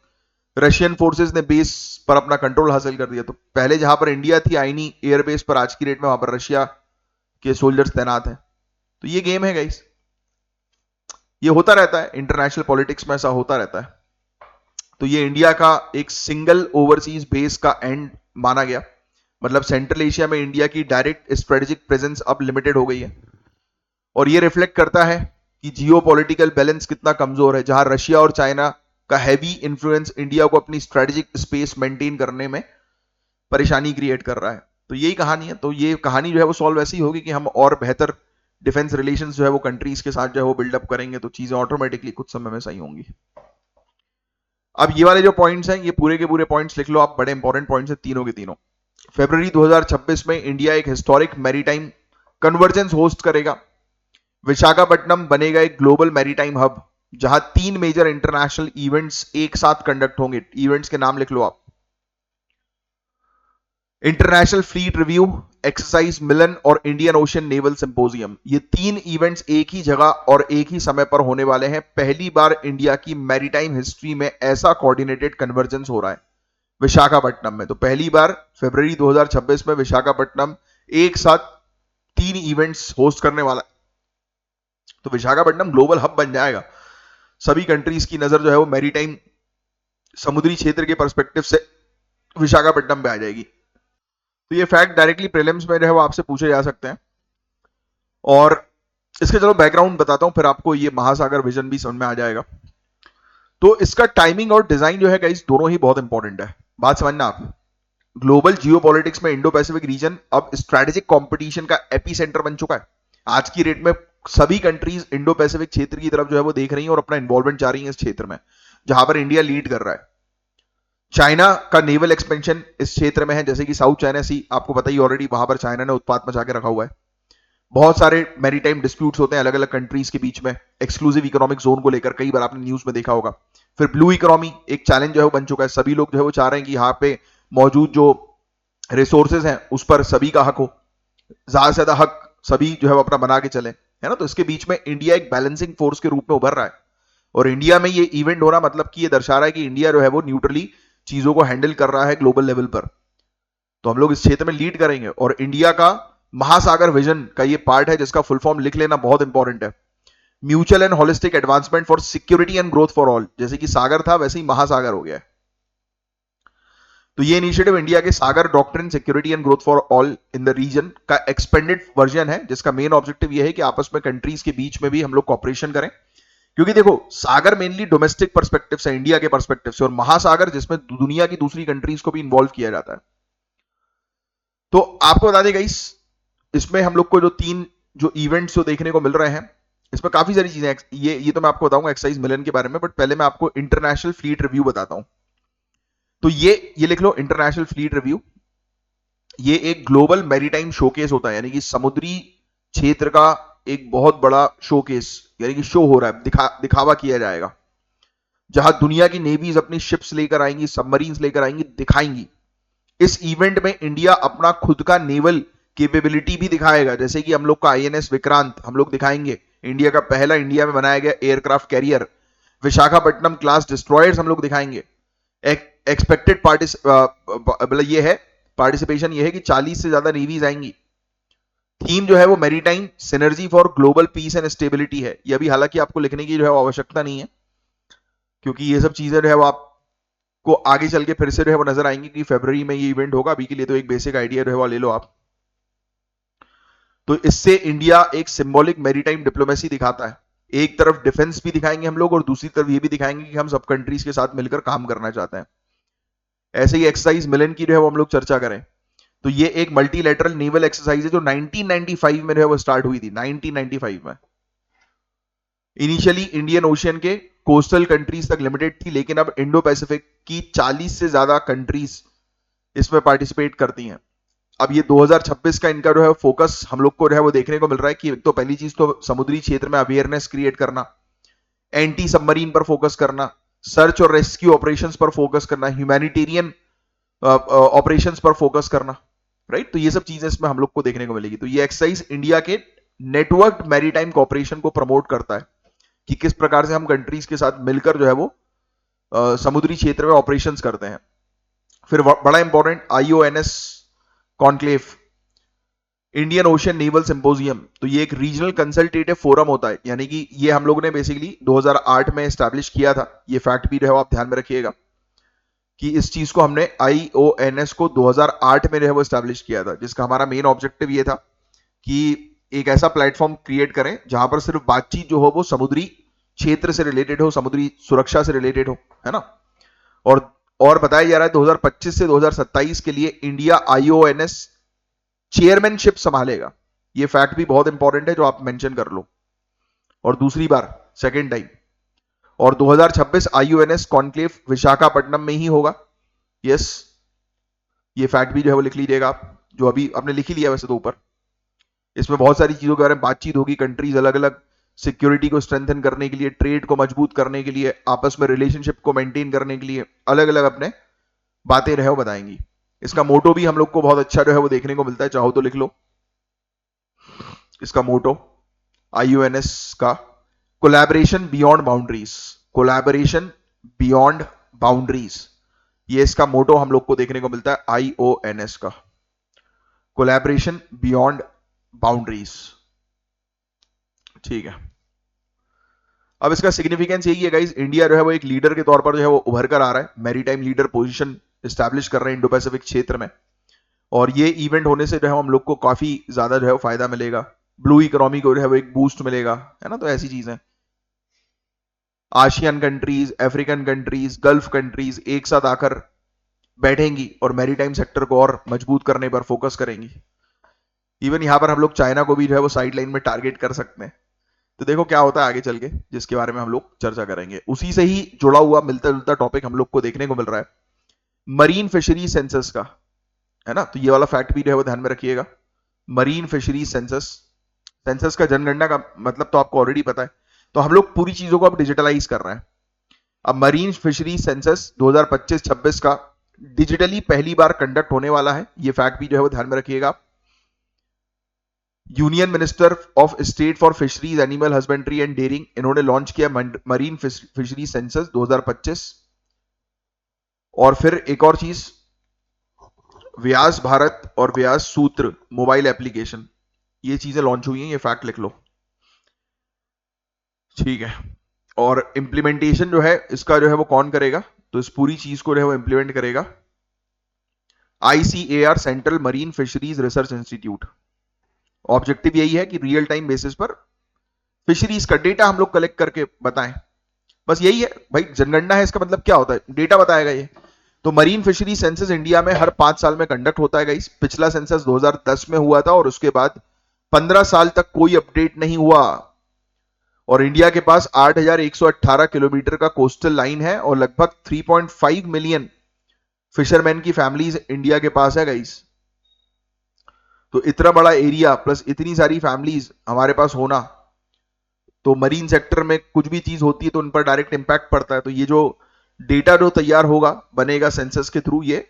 Speaker 1: रशियन फोर्सेस ने बेस पर अपना कंट्रोल हासिल कर दिया। तो पहले जहां पर इंडिया थी आईनी एयरबेस पर, आज की डेट में वहां पर रशिया के सोल्जर्स तैनात हैं। तो ये गेम है गाइस, ये होता रहता है इंटरनेशनल पॉलिटिक्स में, ऐसा होता रहता है। तो ये इंडिया का एक सिंगल ओवरसीज बेस का एंड माना गया। मतलब सेंट्रल एशिया में इंडिया की डायरेक्ट स्ट्रेटेजिक प्रेजेंस अब लिमिटेड हो गई है। और ये रिफ्लेक्ट करता है कि जियोपॉलिटिकल बैलेंस कितना कमजोर है, जहां रशिया और चाइना का हैवी इंफ्लुएंस इंडिया को अपनी स्ट्रेटेजिक स्पेस मेंटेन करने में परेशानी क्रिएट कर रहा है। तो यही कहानी है। तो ये कहानी जो है वो सॉल्व ऐसी होगी कि हम और बेहतर डिफेंस रिलेशंस जो है वो कंट्रीज के साथ जो है वो बिल्डअप करेंगे, तो चीजें ऑटोमेटिकली कुछ समय में सही होंगी। अब ये वाले जो पॉइंट्स हैं, ये पूरे के पूरे पॉइंट्स लिख लो आप, बड़े इंपॉर्टेंट पॉइंट्स हैं तीनों के तीनों। फरवरी 2026 में इंडिया एक हिस्टोरिक मैरीटाइम कन्वर्जेंस होस्ट करेगा। विशाखापट्टनम बनेगा एक ग्लोबल मैरीटाइम हब, जहां 3 मेजर इंटरनेशनल इवेंट्स एक साथ कंडक्ट होंगे। इवेंट्स के नाम लिख लो आप। इंटरनेशनल फ्लीट रिव्यू, एक्सरसाइज मिलन और इंडियन ओशन नेवल सिंपोजियम। ये 3 इवेंट्स एक ही जगह और एक ही समय पर होने वाले हैं। पहली बार इंडिया की मैरीटाइम हिस्ट्री में ऐसा कोऑर्डिनेटेड कन्वर्जेंस हो रहा है विशाखापट्टनम में। तो पहली बार फरवरी 2026 में विशाखापट्टनम एक साथ 3 इवेंट्स होस्ट करने वाला है। तो विशाखापट्टनम ग्लोबल हब बन जाएगा। सभी कंट्रीज की नजर जो है वो मैरीटाइम समुद्री क्षेत्र के पर्सपेक्टिव से विशाखापट्टनम पे आ जाएगी। तो ये फैक्ट डायरेक्टली प्रीलिम्स में जो है वो आपसे पूछे जा सकते हैं। और इसके चलो बैकग्राउंड बताता हूं, फिर आपको ये महासागर विजन भी समझ में आ जाएगा। तो इसका टाइमिंग और डिजाइन जो है गाइस दोनों ही बहुत इंपॉर्टेंट है। बात समझना आप। ग्लोबल जियोपॉलिटिक्स में इंडो पैसिफिक रीजन अब स्ट्रेटेजिक कंपटीशन का एपीसेंटर बन चुका है। आज की डेट में सभी कंट्रीज इंडो पैसिफिक क्षेत्र की तरफ जो है वो देख रही हैं और अपना इन्वॉल्वमेंट चाह रही है इस क्षेत्र में, जहां पर इंडिया लीड कर रहा है। चाइना का नेवल एक्सपेंशन इस क्षेत्र में है, जैसे कि साउथ चाइना सी, आपको पता ही ऑलरेडी, वहां पर चाइना ने उत्पात मचा के रखा हुआ है। बहुत सारे मैरीटाइम डिस्प्यूट्स होते हैं अलग अलग कंट्रीज के बीच में एक्सक्लूसिव इकोनॉमिक जोन को लेकर, कई बार आपने न्यूज में देखा होगा। फिर ब्लू इकोनॉमी एक चैलेंज जो है वो बन चुका है। सभी लोग जो है वो चाह रहे हैं कि यहाँ पे मौजूद जो रिसोर्सेज हैं उस पर सभी का हक हो, ज्यादा से ज्यादा हक सभी जो है वो अपना बना के चले, है ना। तो इसके बीच में इंडिया एक बैलेंसिंग फोर्स के रूप में उभर रहा है। और इंडिया में ये इवेंट होना मतलब कि ये दर्शा रहा है कि इंडिया जो है वो न्यूट्रली चीजों को हैंडल कर रहा है ग्लोबल लेवल पर। तो हम लोग इस क्षेत्र में लीड करेंगे। और इंडिया का महासागर विजन का ये पार्ट है, जिसका फुल फॉर्म लिख लेना बहुत इंपॉर्टेंट है। Mutual and holistic advancement for security and growth for all. जैसे कि सागर था वैसे ही महासागर हो गया है। तो ये इनिशिएटिव इंडिया के Sagar doctrine security and growth for all in the region का एक्सपेंडेड वर्जन है, जिसका मेन ऑब्जेक्टिव ये है कि आपस में कंट्रीज के बीच में भी हम लोग कॉपरेशन करें। क्योंकि देखो, सागर मेनली डोमेस्टिक पर्सपेक्टिव से, इंडिया के पर्सपेक्टिव से, और महासागर जिसमें दुनिया की दूसरी कंट्रीज को भी इन्वॉल्व किया जाता है। तो आपको बता दें गाइस, इसमें हम लोग को जो 3 जो इवेंट्स जो देखने को मिल रहे हैं, इसमें काफी सारी चीजें, ये तो मैं आपको बताऊंगा एक्सरसाइज मिलन के बारे में, बट पहले मैं आपको इंटरनेशनल फ्लीट रिव्यू बताता हूं। तो ये लिख लो, इंटरनेशनल फ्लीट रिव्यू। ये एक ग्लोबल मैरीटाइम शोकेस होता है, यानी कि समुद्री क्षेत्र का एक बहुत बड़ा शोकेस, यानी कि शो हो रहा है, दिखावा किया जाएगा, जहां दुनिया की नेवीज अपनी शिप्स लेकर आएंगी, सबमरीन्स लेकर आएंगी, दिखाएंगी। इस इवेंट में इंडिया अपना खुद का नेवल कैपेबिलिटी भी दिखाएगा, जैसे कि हम लोग का आईएनएस विक्रांत हम लोग दिखाएंगे, इंडिया का पहला इंडिया में बनाया गया aircraft carrier, Visakhapatnam class destroyers हम लोग दिखाएंगे। एक्सपेक्टेड मतलब ये है पार्टिसिपेशन, ये है कि 40 से ज्यादा नेवीज आएंगी। थीम जो है वो maritime synergy for global piece and stability है। ये अभी हालांकि आपको लिखने की जो है आवश्यकता नहीं है, क्योंकि ये सब चीजें जो है वो आपको आगे चल के फिर से जो है वो नजर आएंगी कि फरवरी में ये इवेंट होगा। अभी के लिए तो एक बेसिक आइडिया जो है वो ले लो आप। तो इससे इंडिया एक सिंबॉलिक मैरीटाइम डिप्लोमेसी दिखाता है। एक तरफ डिफेंस भी दिखाएंगे हम लोग, और दूसरी तरफ ये भी दिखाएंगे कि हम सब कंट्रीज के साथ मिलकर काम करना चाहते हैं। ऐसे ही एक्सरसाइज मिलन की जो है वो हम लोग चर्चा करें, तो ये एक मल्टीलेटरल नेवल एक्सरसाइज है जो 1995 में जो है वो स्टार्ट हुई थी। 1995 में इनिशियली इंडियन ओशियन के कोस्टल कंट्रीज तक लिमिटेड थी, लेकिन अब इंडो पैसिफिक की 40 से ज्यादा कंट्रीज इसमें पार्टिसिपेट करती हैं। अब ये 2026 का इनका जो है फोकस हम लोग को जो है वो देखने को मिल रहा है कि तो पहली चीज तो समुद्री क्षेत्र में अवेयरनेस क्रिएट करना, एंटी सबमरीन पर फोकस करना, सर्च और रेस्क्यू ऑपरेशंस पर फोकस करना, ह्यूमैनिटेरियन ऑपरेशंस पर फोकस करना, राइट। तो ये सब चीजें इसमें हम लोग को देखने को मिलेगी। तो ये एक्सरसाइज इंडिया के नेटवर्क मैरीटाइम कॉपरेशन को प्रमोट करता है कि किस प्रकार से हम कंट्रीज के साथ मिलकर जो है वो समुद्री क्षेत्र में ऑपरेशंस करते हैं। फिर बड़ा important IONS conclave, Indian ocean naval symposium. तो ये एक रीजनल कंसल्टेटिव फोरम होता है, यानी कि ये हम लोगों ने बेसिकली 2008 में एस्टैब्लिश किया था। ये फैक्ट भी जो है आप ध्यान में रखिएगा कि इस चीज को हमने आईओएनएस को 2008 में जो है वो एस्टैब्लिश किया था, जिसका हमारा मेन ऑब्जेक्टिव ये था कि एक ऐसा प्लेटफॉर्म क्रिएट करें जहां पर सिर्फ बातचीत जो हो वो समुद्री क्षेत्र से रिलेटेड हो, समुद्री सुरक्षा से रिलेटेड हो, है ना। और बताया जा रहा है 2025 से 2027 के लिए इंडिया आईओएनएस चेयरमैनशिप संभालेगा। ये फैक्ट भी बहुत इंपॉर्टेंट है जो आप मेंशन कर लो। और दूसरी बार, सेकेंड टाइम। और 2026 आईओएनएस कॉन्क्लेव विशाखापट्टनम में ही होगा। यस, ये फैक्ट भी जो है वो लिख लीजिएगा आप, जो अभी आपने लिख ही लिया वैसे तो ऊपर। इसमें बहुत सारी चीजों के बारे में बातचीत होगी, कंट्रीज अलग अलग सिक्योरिटी को स्ट्रेंथन करने के लिए, ट्रेड को मजबूत करने के लिए, आपस में रिलेशनशिप को मेंटेन करने के लिए अलग अलग अपने बातें रहे वो बताएंगी। इसका मोटो भी हम लोग को बहुत अच्छा जो है वो देखने को मिलता है, चाहो तो लिख लो इसका मोटो IUNS का, collaboration beyond boundaries, collaboration beyond boundaries, ये इसका मोटो हम लोग को देखने को मिलता है IONS का, कोलैबोरेशन बियॉन्ड बाउंड्रीज। ठीक है, अब इसका सिग्निफिकेंस यही है गाइस, इंडिया जो है वो एक लीडर के तौर पर जो है वो उभर कर आ रहा है, मैरीटाइम लीडर पोजीशन एस्टैब्लिश कर रहे हैं इंडो पैसिफिक क्षेत्र में, और ये इवेंट होने से जो है हम लोग को काफी ज्यादा जो है फायदा मिलेगा, ब्लू इकोनॉमी को जो है वो एक बूस्ट मिलेगा, है ना। तो ऐसी चीजें, ASEAN countries, African countries, Gulf countries एक साथ आकर बैठेंगी और मैरीटाइम सेक्टर को और मजबूत करने पर फोकस करेंगी। इवन यहां पर हम लोग चाइना को भी जो है वो साइड लाइन में टारगेट कर सकते हैं। तो देखो क्या होता है आगे चल के, जिसके बारे में हम लोग चर्चा करेंगे। उसी से ही जुड़ा हुआ मिलता जुलता टॉपिक हम लोग को देखने को मिल रहा है, मरीन फिशरी सेंसस का, है ना। तो ये वाला फैक्ट भी जो है वो ध्यान में रखिएगा, मरीन फिशरी सेंसस, सेंसस का जनगणना का मतलब तो आपको ऑलरेडी पता है। तो हम लोग पूरी चीजों को अब डिजिटलाइज कर रहे हैं। अब मरीन फिशरी सेंसस 2025-26 का डिजिटली पहली बार कंडक्ट होने वाला है, ये फैक्ट भी जो है वो ध्यान में रखिएगा। Union minister of state for fisheries, animal husbandry and dairying, इन्होंने लॉन्च किया मरीन फिशरी सेंसस 2025। और फिर एक और चीज, व्यास भारत और व्यास सूत्र मोबाइल एप्लीकेशन, ये चीजें लॉन्च हुई हैं, ये फैक्ट लिख लो। ठीक है, और इंप्लीमेंटेशन जो है इसका जो है वो कौन करेगा, तो इस पूरी चीज को जो है वो इंप्लीमेंट करेगा ICAR, central marine fisheries research institute. Objective यही है कि रियल टाइम बेसिस पर फिशरीज का डेटा हम लोग कलेक्ट करके बताएं, बस यही है भाई। जनगणना है, इसका मतलब क्या होता है, डेटा बताएगा ये। तो मरीन फिशरी सेंसस इंडिया में हर 5 साल में कंडक्ट होता है गाइस। पिछला सेंसस 2010 में हुआ था और उसके बाद 15 साल तक कोई अपडेट नहीं हुआ। और इंडिया के पास 8,118 किलोमीटर का कोस्टल लाइन है और लगभग 3.5 मिलियन फिशरमैन की फैमिलीज इंडिया के पास है गाइस। तो इतना बड़ा एरिया प्लस इतनी सारी फैमिलीज हमारे पास होना, तो मरीन सेक्टर में कुछ भी चीज होती है तो उन पर डायरेक्ट इंपैक्ट पड़ता है। तो ये जो डेटा जो तैयार होगा बनेगा सेंसस के थ्रू, ये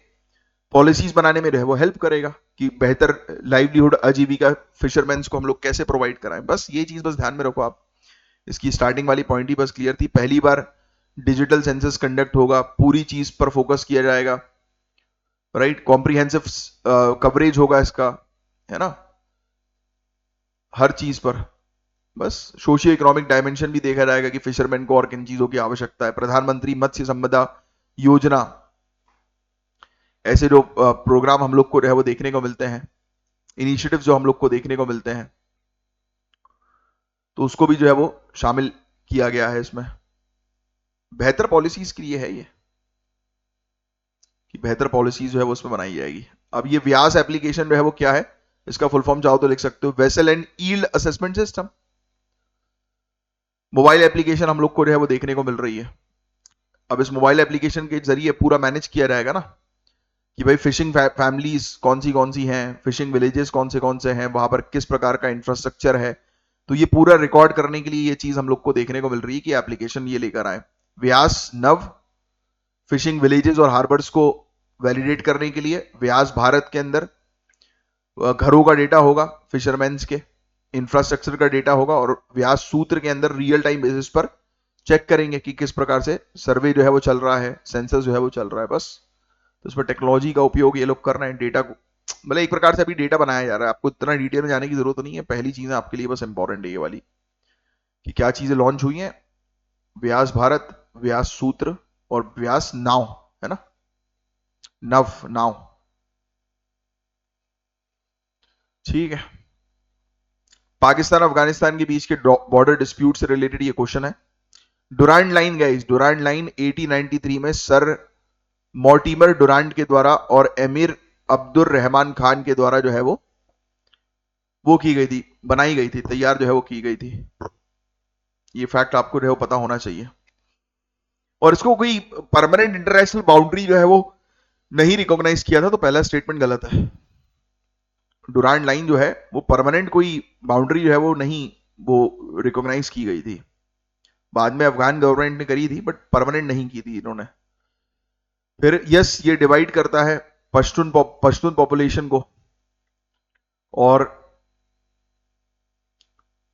Speaker 1: पॉलिसीज बनाने में रहे वो हेल्प करेगा कि बेहतर लाइवलीहुड आजीविका फिशरमैन्स को हम लोग कैसे प्रोवाइड कराएं। बस ये चीज बस ध्यान में रखो आप, इसकी स्टार्टिंग वाली पॉइंट ही बस क्लियर थी। पहली बार डिजिटल सेंसस कंडक्ट होगा, पूरी चीज पर फोकस किया जाएगा, राइट, कॉम्प्रिहेंसिव कवरेज होगा इसका, है ना, हर चीज पर। बस सोशियो इकोनॉमिक डायमेंशन भी देखा जाएगा कि फिशरमैन को और किन चीजों की आवश्यकता है। प्रधानमंत्री मत्स्य संपदा योजना, ऐसे जो प्रोग्राम हम लोग को जो है वो देखने को मिलते हैं, इनिशिएटिव जो हम लोग को देखने को मिलते हैं, तो उसको भी जो है वो शामिल किया गया है इसमें। बेहतर पॉलिसीज के लिए है ये, कि बेहतर पॉलिसीज जो है वो उसमें बनाई जाएगी। अब ये व्यास एप्लीकेशन जो है वो क्या है, इसका फुल फॉर्म चाहो तो लिख सकते हो, vessel and yield assessment system. Mobile application हम लोग को जो है वो देखने को मिल रही है। अब इस मोबाइल एप्लीकेशन के जरिए पूरा मैनेज किया जाएगा ना, कि भाई फिशिंग फैमिलीज कौन सी हैं, फिशिंग विलेजेस कौन से हैं, वहां पर किस प्रकार का इंफ्रास्ट्रक्चर है। तो ये पूरा रिकॉर्ड करने के लिए ये चीज हम लोग को देखने को मिल रही है कि एप्लीकेशन ये लेकर आए। व्यास नव फिशिंग विलेजेस और हार्बर्स को वैलिडेट करने के लिए व्यास भारत के अंदर घरों का डेटा होगा, फिशरमैन्स के इंफ्रास्ट्रक्चर का डेटा होगा, और व्यास सूत्र के अंदर रियल टाइम बेसिस पर चेक करेंगे कि किस प्रकार से सर्वे जो है वो चल रहा है, सेंसस जो है वो चल रहा है। बस तो इस पर टेक्नोलॉजी का उपयोग ये लोग कर रहे हैं, डेटा को मतलब एक प्रकार से अभी डेटा बनाया जा रहा है। आपको इतना डिटेल में जाने की जरूरत नहीं है, पहली चीजें आपके लिए बस इंपॉर्टेंट है ये वाली, कि क्या चीजें लॉन्च हुई हैं। व्यास भारत, व्यास सूत्र और व्यास नाव, है ना, नव नाव। ठीक है, पाकिस्तान अफगानिस्तान के बीच के बॉर्डर डिस्प्यूट से रिलेटेड ये क्वेश्चन है। Durand line guys, Durand line 1893 में सर मॉर्टिमर डुरांड के द्वारा और एमिर अब्दुर रहमान खान के द्वारा जो है वो की गई थी, बनाई गई थी, तैयार जो है वो की गई थी। ये फैक्ट आपको जो है वो पता होना चाहिए। और इसको कोई परमानेंट इंटरनेशनल बाउंड्री जो है वो नहीं रिकॉग्नाइज किया था तो पहला स्टेटमेंट गलत है। डुरांड लाइन जो है वो परमानेंट कोई बाउंड्री जो है वो नहीं वो रिकॉग्नाइज की गई थी, बाद में अफगान गवर्नमेंट ने करी थी बट परमानेंट नहीं की थी इन्होंने। फिर यस ये डिवाइड करता है पश्तून पॉपुलेशन को, और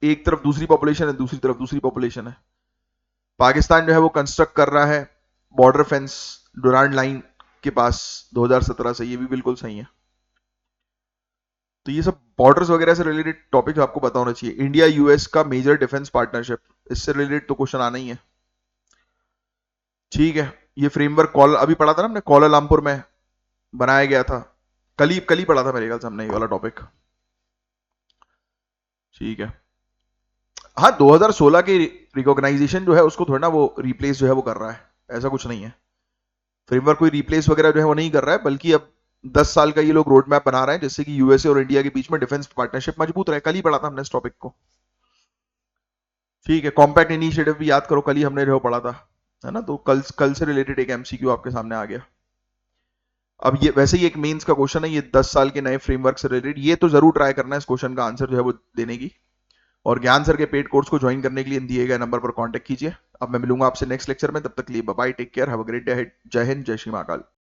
Speaker 1: एक तरफ दूसरी पॉपुलेशन है, दूसरी तरफ दूसरी पॉपुलेशन है। पाकिस्तान जो है वो कंस्ट्रक्ट कर रहा है बॉर्डर फेंस डुरांड लाइन के पास 2017 से, ये भी बिल्कुल सही है। तो ये सब बॉर्डर्स वगैरह से रिलेटेड टॉपिक आपको पता होना चाहिए। इंडिया यूएस का मेजर डिफेंस पार्टनरशिप, इससे रिलेटेड तो क्वेश्चन आना ही है। ठीक है, ये फ्रेमवर्क कॉल अभी पढ़ा था ना हमने, कोलालमपुर में बनाया गया था, कल ही पढ़ा था मेरे ख्याल से हमने ये वाला टॉपिक। ठीक है, हाँ 2016 के रिकॉग्नाइजेशन जो है उसको थोड़ा ना वो रिप्लेस जो है वो कर रहा है, ऐसा कुछ नहीं है। फ्रेमवर्क कोई रिप्लेस वगैरह जो है वो नहीं कर रहा है, बल्कि अब 10 साल का ये लोग रोड मैप बना रहे हैं जिससे कि यूएसए और इंडिया के बीच में डिफेंस पार्टनरशिप मजबूत रहे। कल ही पढ़ा था हमने इस टॉपिक को। ठीक है, कॉम्पैक्ट इनिशिएटिव भी याद करो, कल ही हमने जो पढ़ा था, है ना। तो कल से रिलेटेड एक एमसीक्यू आपके सामने आ गया। अब ये वैसे ही एक मेंस का क्वेश्चन है, ये 10 साल के नए फ्रेमवर्क से रिलेटेड, ये तो जरूर ट्राई करना है इस क्वेश्चन का आंसर जो है वो देने की। और ज्ञान सर के पेड कोर्स को ज्वाइन करने के लिए दिए गए नंबर पर कांटेक्ट कीजिए। अब मैं मिलूंगा आपसे नेक्स्ट लेक्चर में, तब तक के लिए bye, take care, have a great day, Jai Hind, जय श्री महाकाल।